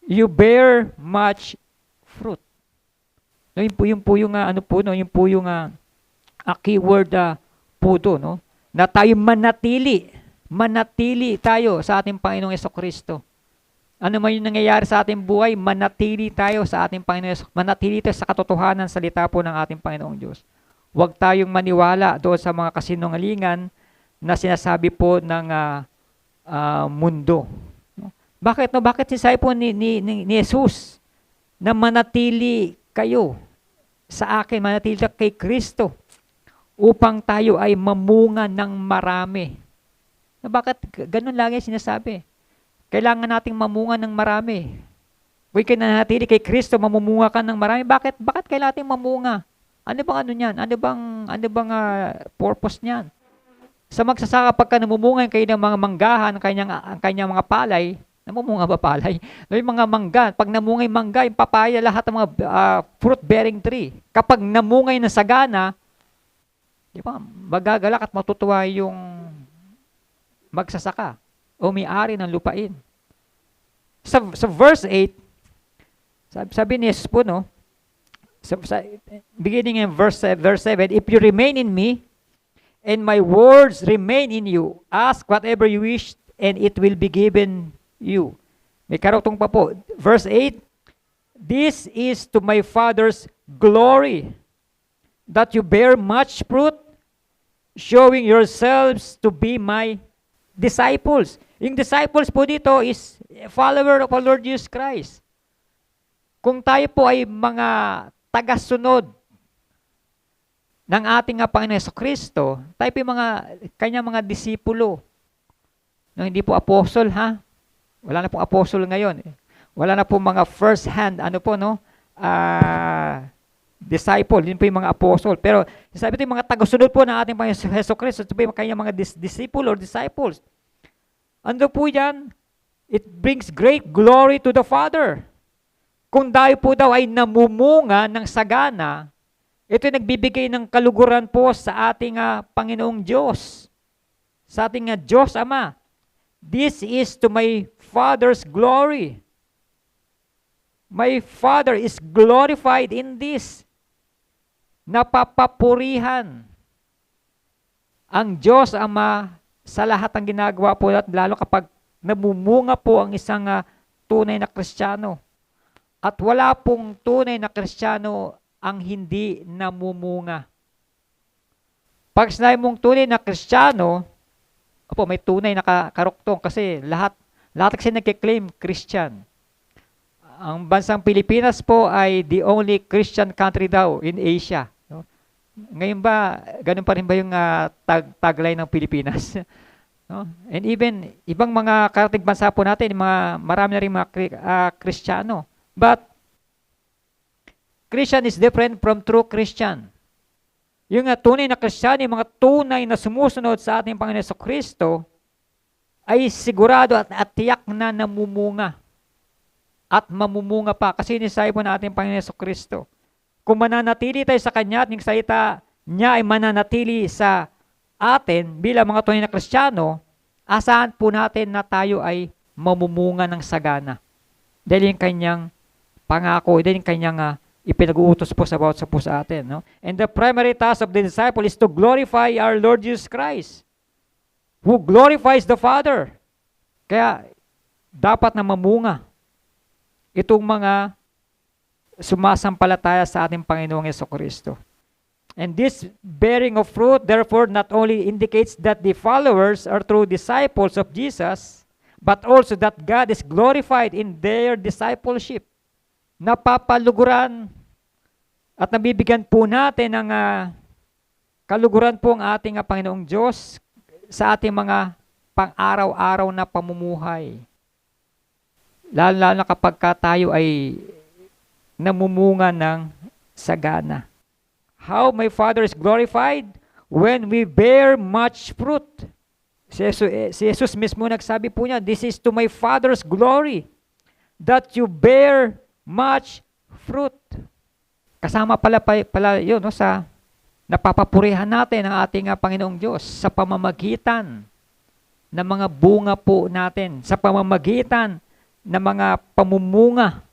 you bear much fruit. No, yun po yung keyword po doon, no? Na tayo manatili tayo sa ating Panginoong Jesucristo. Ano man yung nangyayari sa ating buhay, manatili tayo sa ating Panginoong, manatili tayo sa katotohanan salita po ng ating Panginoong Diyos. Huwag tayong maniwala doon sa mga kasinungalingan na sinasabi po ng mundo. Bakit? No? Bakit sinasabi po ni Jesus na manatili kayo sa akin, manatili kay Kristo upang tayo ay mamunga ng marami. Bakit ganun lagi sinasabi? Kailangan nating mamunga ng marami. Kung ka nanatili kay Kristo, mamumunga ka ng marami. Bakit kailangan nating mamunga? Ano bang niyan? Ano bang purpose niyan? Sa magsasaka, pagka namumunga kayo ng mga manggahan, ang kanyang mga palay, namumunga ba palay? Yung mga mangga, pag namungay mangga, yung papaya, lahat ng mga fruit-bearing tree. Kapag namungay na sagana, di ba, magagalak at matutuwa yung magsasaka o may-ari ng lupain. Sa verse 8, sabi ni Jesus po, no, beginning in verse 7, if you remain in me, and my words remain in you, ask whatever you wish, and it will be given you. May karugtong pa po. Verse 8, this is to my Father's glory, that you bear much fruit, showing yourselves to be my disciples. Yung disciples po dito is follower of our Lord Jesus Christ. Kung tayo po ay mga tagasunod ng ating Panginoon Jesucristo, tayo po yung kanyang mga disipulo. No, hindi po apostle, ha? Wala na pong apostle ngayon. Wala na po mga first hand, disciple, yun po yung mga apostle. Pero sabi ito yung mga tagasunod po ng ating Panginoon Jesucristo, ito po yung kanyang mga disciple or disciples. Ano po yan? It brings great glory to the Father. Kung tayo po daw ay namumunga ng sagana, ito yung nagbibigay ng kaluguran po sa ating Panginoong Diyos. Sa ating Diyos Ama. This is to my Father's glory. My Father is glorified in this. napapapurihan ang Diyos Ama sa lahat ng ginagawa po at lalo kapag namumunga po ang isang tunay na Kristiyano. At wala pong tunay na Kristiyano ang hindi namumunga. Pag sinabi mong tunay na Kristiyano, may tunay na karuktong kasi lahat kasi nagkiklaim Christian. Ang bansang Pilipinas po ay the only Christian country daw in Asia. No? Ngayon ba, ganun pa rin ba yung tagline ng Pilipinas? No? And even, ibang mga karating bansa po natin, marami na rin mga Kristiyano. But, Christian is different from true Christian. Yung tunay na Kristiyano, yung mga tunay na sumusunod sa ating Panginoon Jesucristo, ay sigurado at tiyak na namumunga. At mamumunga pa. Kasi nisabi po natin Panginoon Jesucristo. Kung mananatili tayo sa Kanya at yung salita niya ay mananatili sa atin bilang mga tunay na Kristiyano, asahan po natin na tayo ay mamumunga ng sagana. Dahil yung Kanyang pangako, dahil yung Kanyang ipinag-uutos po sa bawat po sa atin. No? And the primary task of the disciple is to glorify our Lord Jesus Christ, who glorifies the Father. Kaya, dapat na mamunga itong mga sumasampalataya sa ating Panginoong Jesucristo. And this bearing of fruit, therefore, not only indicates that the followers are true disciples of Jesus, but also that God is glorified in their discipleship. Napapaluguran at nabibigyan po natin ng kaluguran po ang ating Panginoong Diyos sa ating mga pang-araw-araw na pamumuhay. Lalo na kapag tayo ay namumunga ng sagana. How my Father is glorified? When we bear much fruit. Si Jesus mismo nagsabi po niya, this is to my Father's glory, that you bear much fruit. Kasama pala yun sa napapapurihan natin ang ating Panginoong Diyos sa pamamagitan ng mga bunga po natin, sa pamamagitan ng mga pamumunga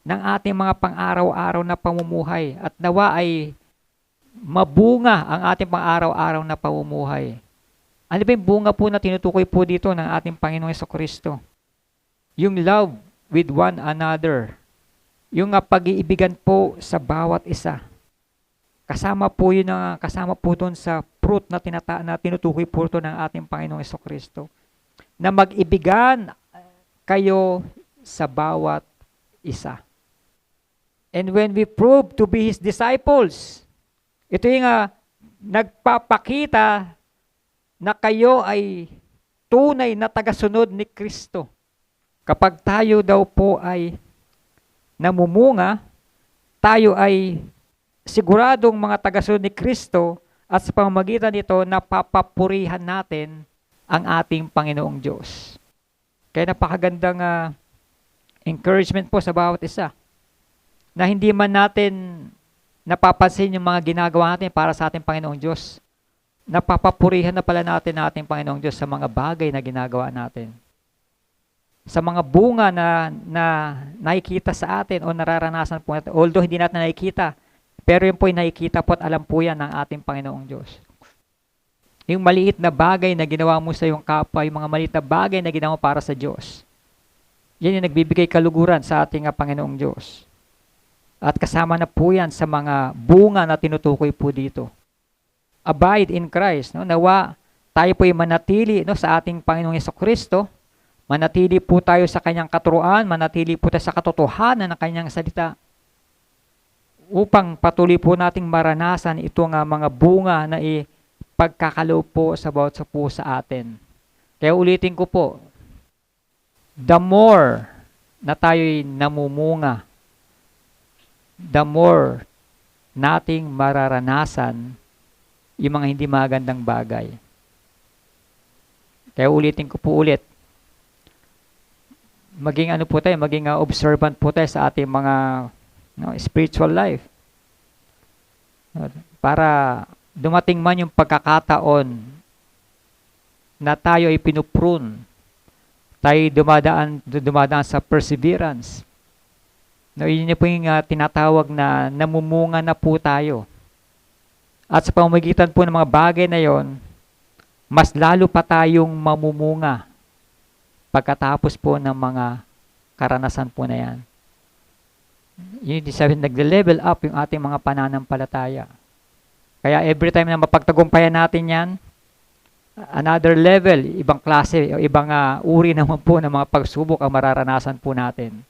ng ating mga pang-araw-araw na pamumuhay. At nawa ay mabunga ang ating pang-araw-araw na pamumuhay. Ano ba yung bunga po na tinutukoy po dito ng ating Panginoong Jesucristo? Yung love with one another. Yung pag-iibigan po sa bawat isa. Kasama po doon sa fruit na tinutukoy po ito ng ating Panginoong Jesucristo. Na mag-ibigan kayo sa bawat isa. And when we prove to be His disciples, ito yung nagpapakita na kayo ay tunay na tagasunod ni Kristo. Kapag tayo daw po ay namumunga, tayo ay siguradong mga tagasunod ni Kristo at sa pamamagitan nito napapapurihan natin ang ating Panginoong Diyos. Kaya napakagandang encouragement po sa bawat isa na hindi man natin napapansin yung mga ginagawa natin para sa ating Panginoong Diyos. Napapapurihan na pala natin ang ating Panginoong Diyos sa mga bagay na ginagawa natin. Sa mga bunga na nakikita sa atin o nararanasan po natin. Although hindi natin nakikita, pero yun po yung nakikita po at alam po yan ng ating Panginoong Diyos. Yung maliit na bagay na ginawa mo sa iyong kapwa, yung mga maliit na bagay na ginawa mo para sa Diyos, yan yung nagbibigay kaluguran sa ating Panginoong Diyos. At kasama na po yan sa mga bunga na tinutukoy po dito. Abide in Christ. No? Nawa tayo po yung manatili sa ating Panginoong Jesucristo. Manatili po tayo sa kanyang katuruan, manatili po tayo sa katotohanan ng kanyang salita upang patuloy po nating maranasan itong mga bunga na ipagkakaloob po sa bawat po sa atin. Kaya ulitin ko po, the more na tayo'y namumunga, the more nating mararanasan yung mga hindi magandang bagay. Kaya ulitin ko po ulit, maging maging observant po tayo sa ating mga spiritual life. Para dumating man yung pagkakataon na tayo ay pinuprune, tayo dumadaan sa perseverance. Yun po yung tinatawag na namumunga na po tayo. At sa pamamagitan po ng mga bagay na yon, mas lalo pa tayong mamumunga pagkatapos po ng mga karanasan po na yan. Yun yung sabihin, nagle-level up yung ating mga pananampalataya. Kaya every time na mapagtagumpayan natin yan, another level, ibang klase, o ibang uri naman po ng mga pagsubok ang mararanasan po natin.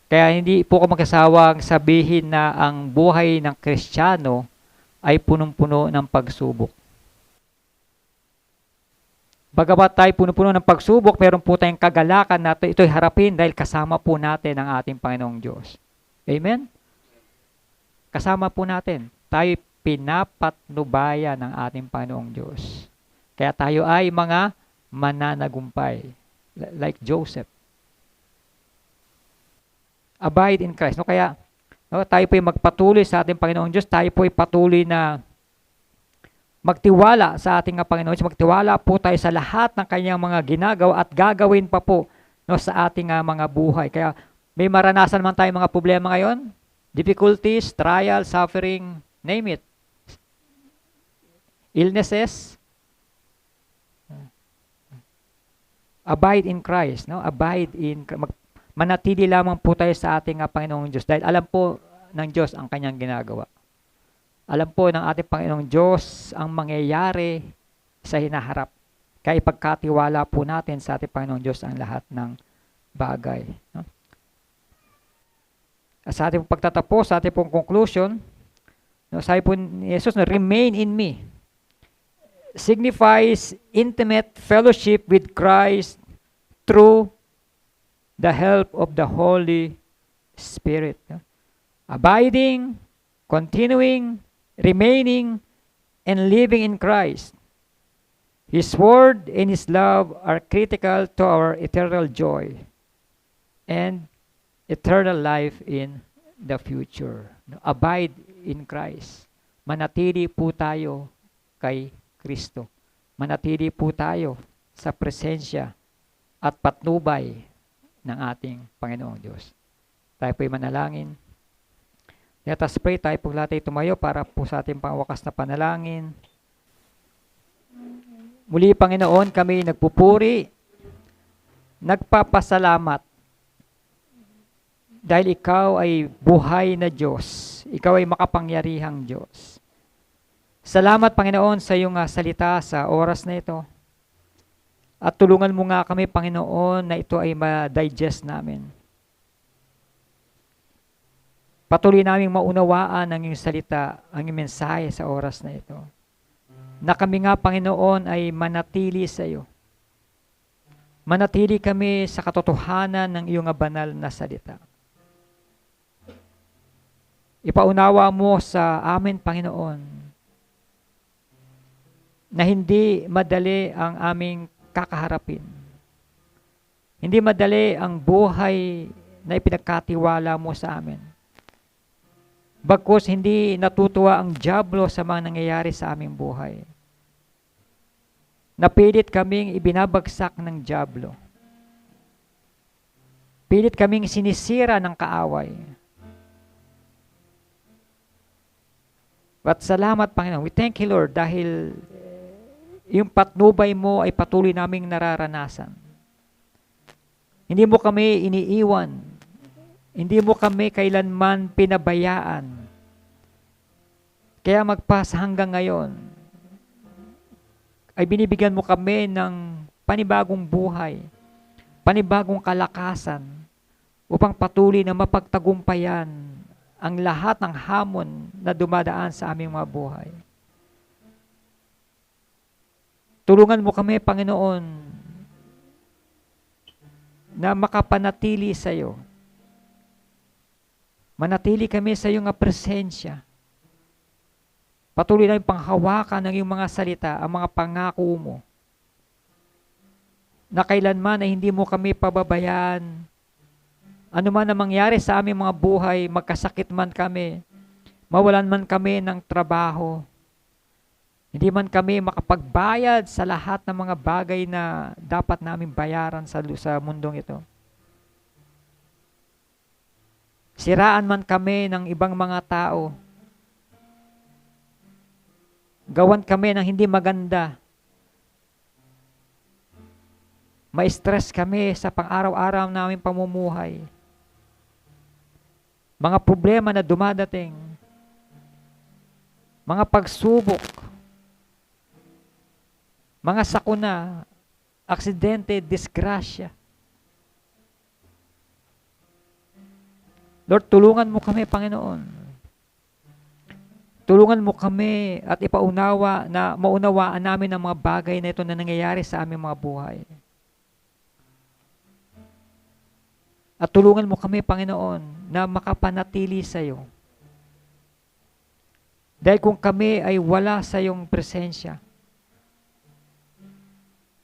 Kaya hindi po ako magkasawang sabihin na ang buhay ng Kristiyano ay punong-puno ng pagsubok. Bagamat tayo puno-puno ng pagsubok, meron po tayong kagalakan na ito'y harapin dahil kasama po natin ang ating Panginoong Diyos. Amen? Kasama po natin. Tayo pinapatnubayan ng ating Panginoong Diyos. Kaya tayo ay mga mananagumpay. Like Joseph. Abide in Christ. No, kaya tayo po ay magpatuloy sa ating Panginoong Diyos. Tayo po ay patuloy na magtiwala sa ating Panginoon. Magtiwala po tayo sa lahat ng kanyang mga ginagawa at gagawin pa po sa ating mga buhay. Kaya may maranasan man tayong mga problema ngayon, difficulties, trial, suffering, name it. Illnesses. Abide in Christ. No? Abide in manatili lamang po tayo sa ating Panginoong Diyos dahil alam po ng Diyos ang kanyang ginagawa. Alam po ng ating Panginoong Diyos ang mangyayari sa hinaharap. Kaya ipagkatiwala po natin sa ating Panginoong Diyos ang lahat ng bagay. No? Sa ating pagtatapos, sa ating pong conclusion, sabi po ni Jesus, remain in me, signifies intimate fellowship with Christ through the help of the Holy Spirit. No? Abiding, continuing, remaining, and living in Christ. His word and His love are critical to our eternal joy and eternal life in the future. Abide in Christ. Manatili po tayo kay Kristo. Manatili po tayo sa presensya at patnubay ng ating Panginoong Diyos. Tayo po'y manalangin. Let us pray. Tayo po lahat ay tumayo para po sa ating pangwakas na panalangin. Muli, Panginoon, kami nagpupuri, nagpapasalamat dahil Ikaw ay buhay na Diyos. Ikaw ay makapangyarihang Diyos. Salamat, Panginoon, sa iyong salita sa oras na ito. At tulungan mo nga kami, Panginoon, na ito ay ma-digest namin. Patuloy naming maunawaan ang iyong salita, ang iyong mensahe sa oras na ito. Na kami nga, Panginoon, ay manatili sa iyo. Manatili kami sa katotohanan ng iyong banal na salita. Ipaunawa mo sa amin, Panginoon, na hindi madali ang aming kakaharapin. Hindi madali ang buhay na ipinagkatiwala mo sa amin. Bagkus hindi natutuwa ang dyablo sa mga nangyayari sa aming buhay. Napilit kaming ibinabagsak ng dyablo. Pilit kaming sinisira ng kaaway. But salamat, Panginoon. We thank you, Lord, dahil yung patnubay mo ay patuloy naming nararanasan. Hindi mo kami iniiwan. Hindi mo kami kailanman pinabayaan. Kaya magpas hanggang ngayon, ay binibigyan mo kami ng panibagong buhay, panibagong kalakasan, upang patuloy na mapagtagumpayan ang lahat ng hamon na dumadaan sa aming mga buhay. Tulungan mo kami, Panginoon, na makapanatili sa iyo. Manatili kami sa iyong presensya. Patuloy na yung panghawakan ng iyong mga salita, ang mga pangako mo, na kailanman ay hindi mo kami pababayaan. Ano man ang mangyari sa aming mga buhay, magkasakit man kami, mawalan man kami ng trabaho, hindi man kami makapagbayad sa lahat ng mga bagay na dapat namin bayaran sa mundong ito. Siraan man kami ng ibang mga tao, Gawan kami ng hindi maganda. Ma-stress kami sa pang-araw-araw namin pamumuhay. Mga problema na dumadating. Mga pagsubok. Mga sakuna, aksidente, disgrasya. Lord, tulungan mo kami, Panginoon. Tulungan mo kami at ipaunawa na maunawaan namin ang mga bagay na ito na nangyayari sa aming mga buhay. At tulungan mo kami, Panginoon, na makapanatili sa iyo. Dahil kung kami ay wala sa iyong presensya,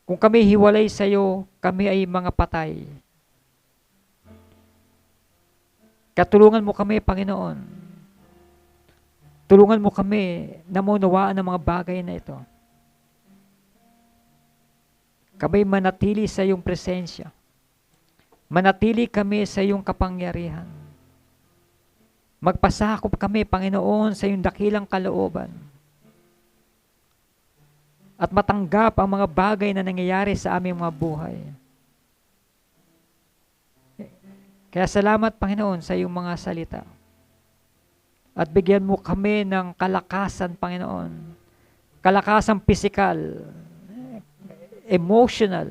kung kami hiwalay sa iyo, kami ay mga patay. Katulungan mo kami, Panginoon. Tulungan mo kami na maunawaan ang mga bagay na ito. Kami manatili sa iyong presensya. Manatili kami sa iyong kapangyarihan. Magpasakop kami, Panginoon, sa iyong dakilang kalooban. At matanggap ang mga bagay na nangyayari sa aming mga buhay. Kaya salamat, Panginoon, sa iyong mga salita. At bigyan mo kami ng kalakasan, Panginoon. Kalakasan physical, emotional,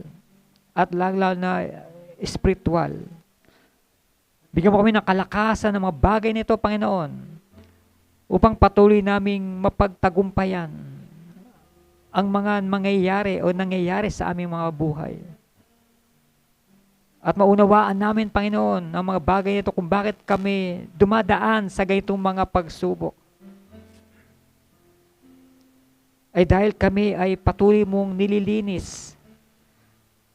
at lalo na spiritual. Bigyan mo kami ng kalakasan ng mga bagay nito, Panginoon, upang patuloy naming mapagtagumpayan ang mga mangyayari o nangyayari sa aming mga buhay. At maunawaan namin, Panginoon, ang mga bagay nito kung bakit kami dumadaan sa ganitong mga pagsubok. Ay dahil kami ay patuloy mong nililinis.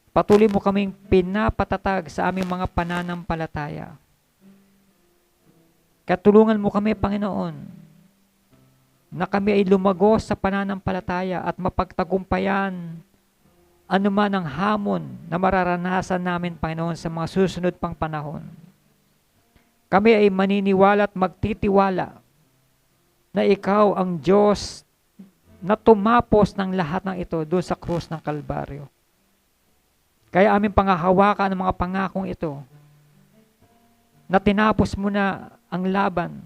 Patuloy mo kaming pinapatatag sa aming mga pananampalataya. Katulungan mo kami, Panginoon, na kami ay lumagos sa pananampalataya at mapagtagumpayan anuman ang hamon na mararanasan namin, Panginoon, sa mga susunod pang panahon. Kami ay maniniwala at magtitiwala na Ikaw ang Diyos na tumapos ng lahat ng ito doon sa krus ng Kalbaryo. Kaya aming pangahawakan ang mga pangakong ito na tinapos mo na ang laban.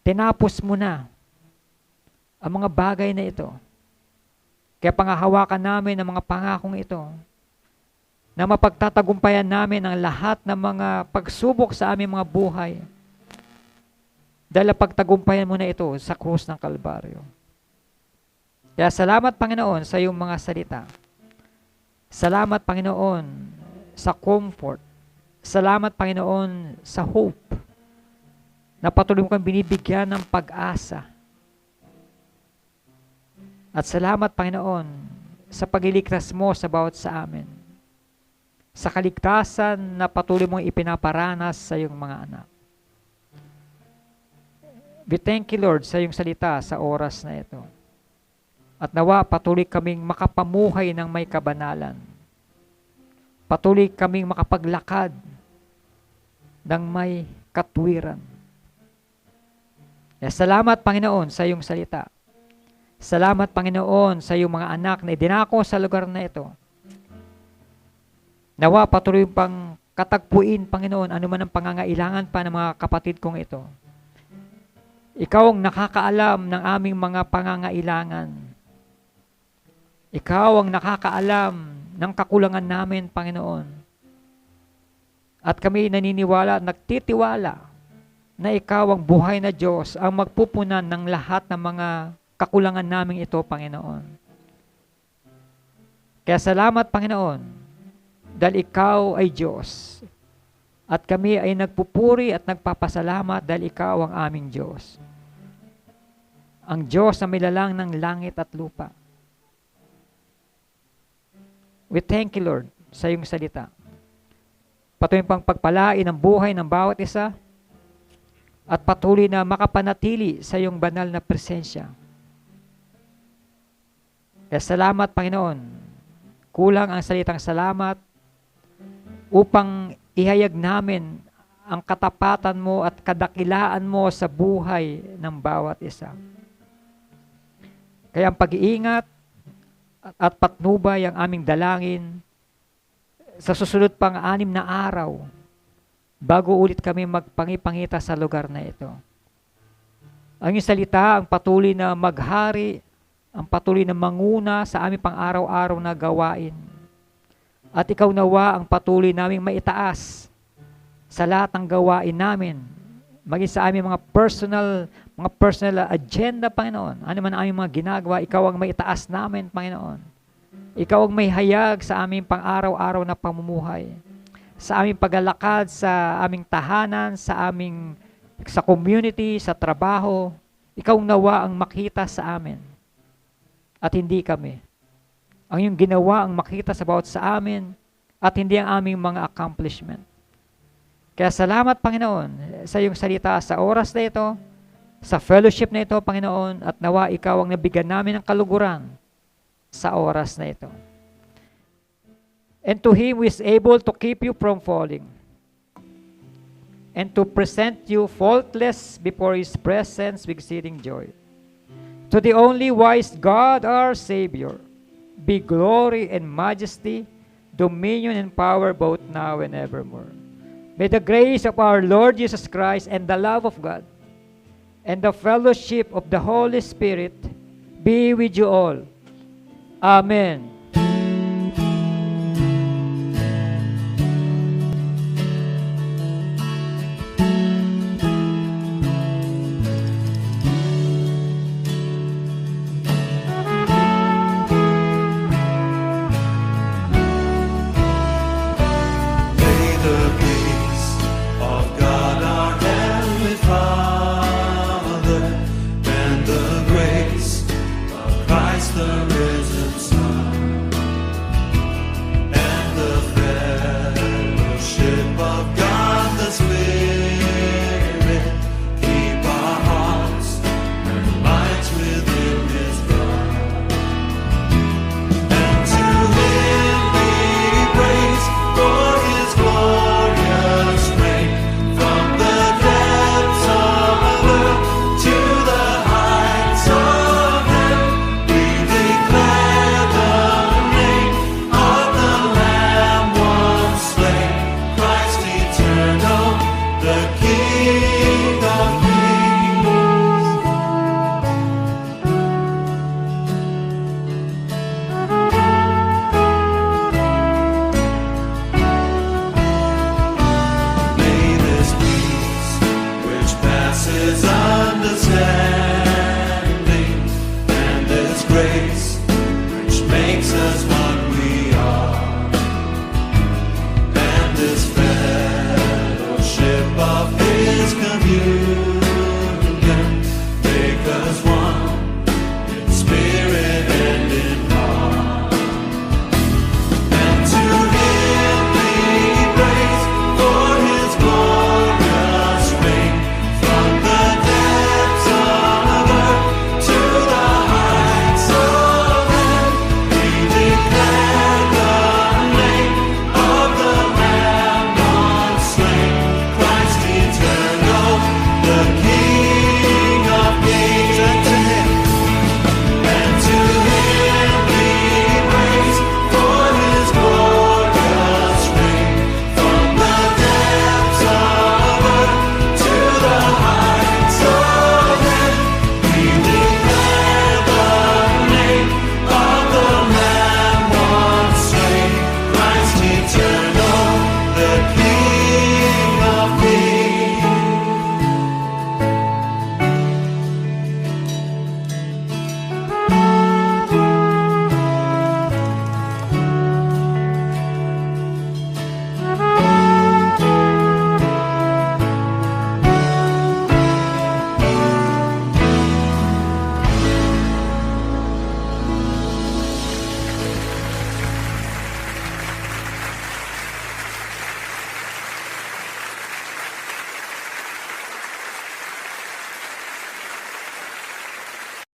Tinapos mo na ang mga bagay na ito. Kaya pangahawakan namin ang mga pangakong ito na mapagtatagumpayan namin ang lahat ng mga pagsubok sa aming mga buhay dahil pagtagumpayan mo na ito sa krus ng Kalbaryo. Kaya salamat, Panginoon, sa iyong mga salita. Salamat, Panginoon, sa comfort. Salamat, Panginoon, sa hope na patuloy mo kang binibigyan ng pag-asa. At salamat, Panginoon, sa pagliligtas mo sa bawat sa amin. Sa kaligtasan na patuloy mong ipinaparanas sa iyong mga anak. We thank you, Lord, sa iyong salita sa oras na ito. At nawa patuloy kaming makapamuhay ng may kabanalan. Patuloy kaming makapaglakad ng may katwiran. Salamat, Panginoon, sa iyong salita. Salamat, Panginoon, sa iyong mga anak na idinako sa lugar na ito. Nawa patuloy pang katagpuin, Panginoon, anuman ang pangangailangan pa ng mga kapatid kong ito. Ikaw ang nakakaalam ng aming mga pangangailangan. Ikaw ang nakakaalam ng kakulangan namin, Panginoon. At kami naniniwala at nagtitiwala na Ikaw ang buhay na Diyos, ang magpupunan ng lahat ng mga kakulangan namin ito, Panginoon. Kaya salamat, Panginoon, dahil Ikaw ay Diyos. At kami ay nagpupuri at nagpapasalamat dahil Ikaw ang aming Diyos. Ang Diyos na milalang ng langit at lupa. We thank you, Lord, sa iyong salita. Patuloy pang pagpalain ang buhay ng bawat isa at patuloy na makapanatili sa iyong banal na presensya. Kaya salamat, Panginoon. Kulang ang salitang salamat upang ihayag namin ang katapatan mo at kadakilaan mo sa buhay ng bawat isa. Kaya ang pag-iingat at patnubay ang aming dalangin sa susunod pang 6 na araw bago ulit kami magpangipangita sa lugar na ito. Ang iyong salita ang patuloy na maghari, ang patuloy na manguna sa aming pang-araw-araw na gawain. At ikaw nawa ang patuloy naming maitaas sa lahat ng gawain namin, maging sa aming mga personal agenda, Panginoon. Ano man ang aming mga ginagawa, ikaw ang maitaas namin, Panginoon. Ikaw ang may hayag sa aming pang-araw-araw na pamumuhay, sa aming paglalakad, sa aming tahanan, sa community, sa trabaho. Ikaw nawa ang makita sa amin at hindi kami. Ang iyong ginawa ang makita sa bawat sa amin at hindi ang aming mga accomplishment. Kaya salamat, Panginoon, sa iyong salita sa oras na ito, sa fellowship na ito, Panginoon, at nawa ikaw ang nabigyan namin ng kaluguran sa oras na ito. And to Him who is able to keep you from falling and to present you faultless before His presence with exceeding joy. To the only wise God, our Savior, be glory and majesty, dominion and power both now and evermore. May the grace of our Lord Jesus Christ and the love of God and the fellowship of the Holy Spirit be with you all. Amen. The King.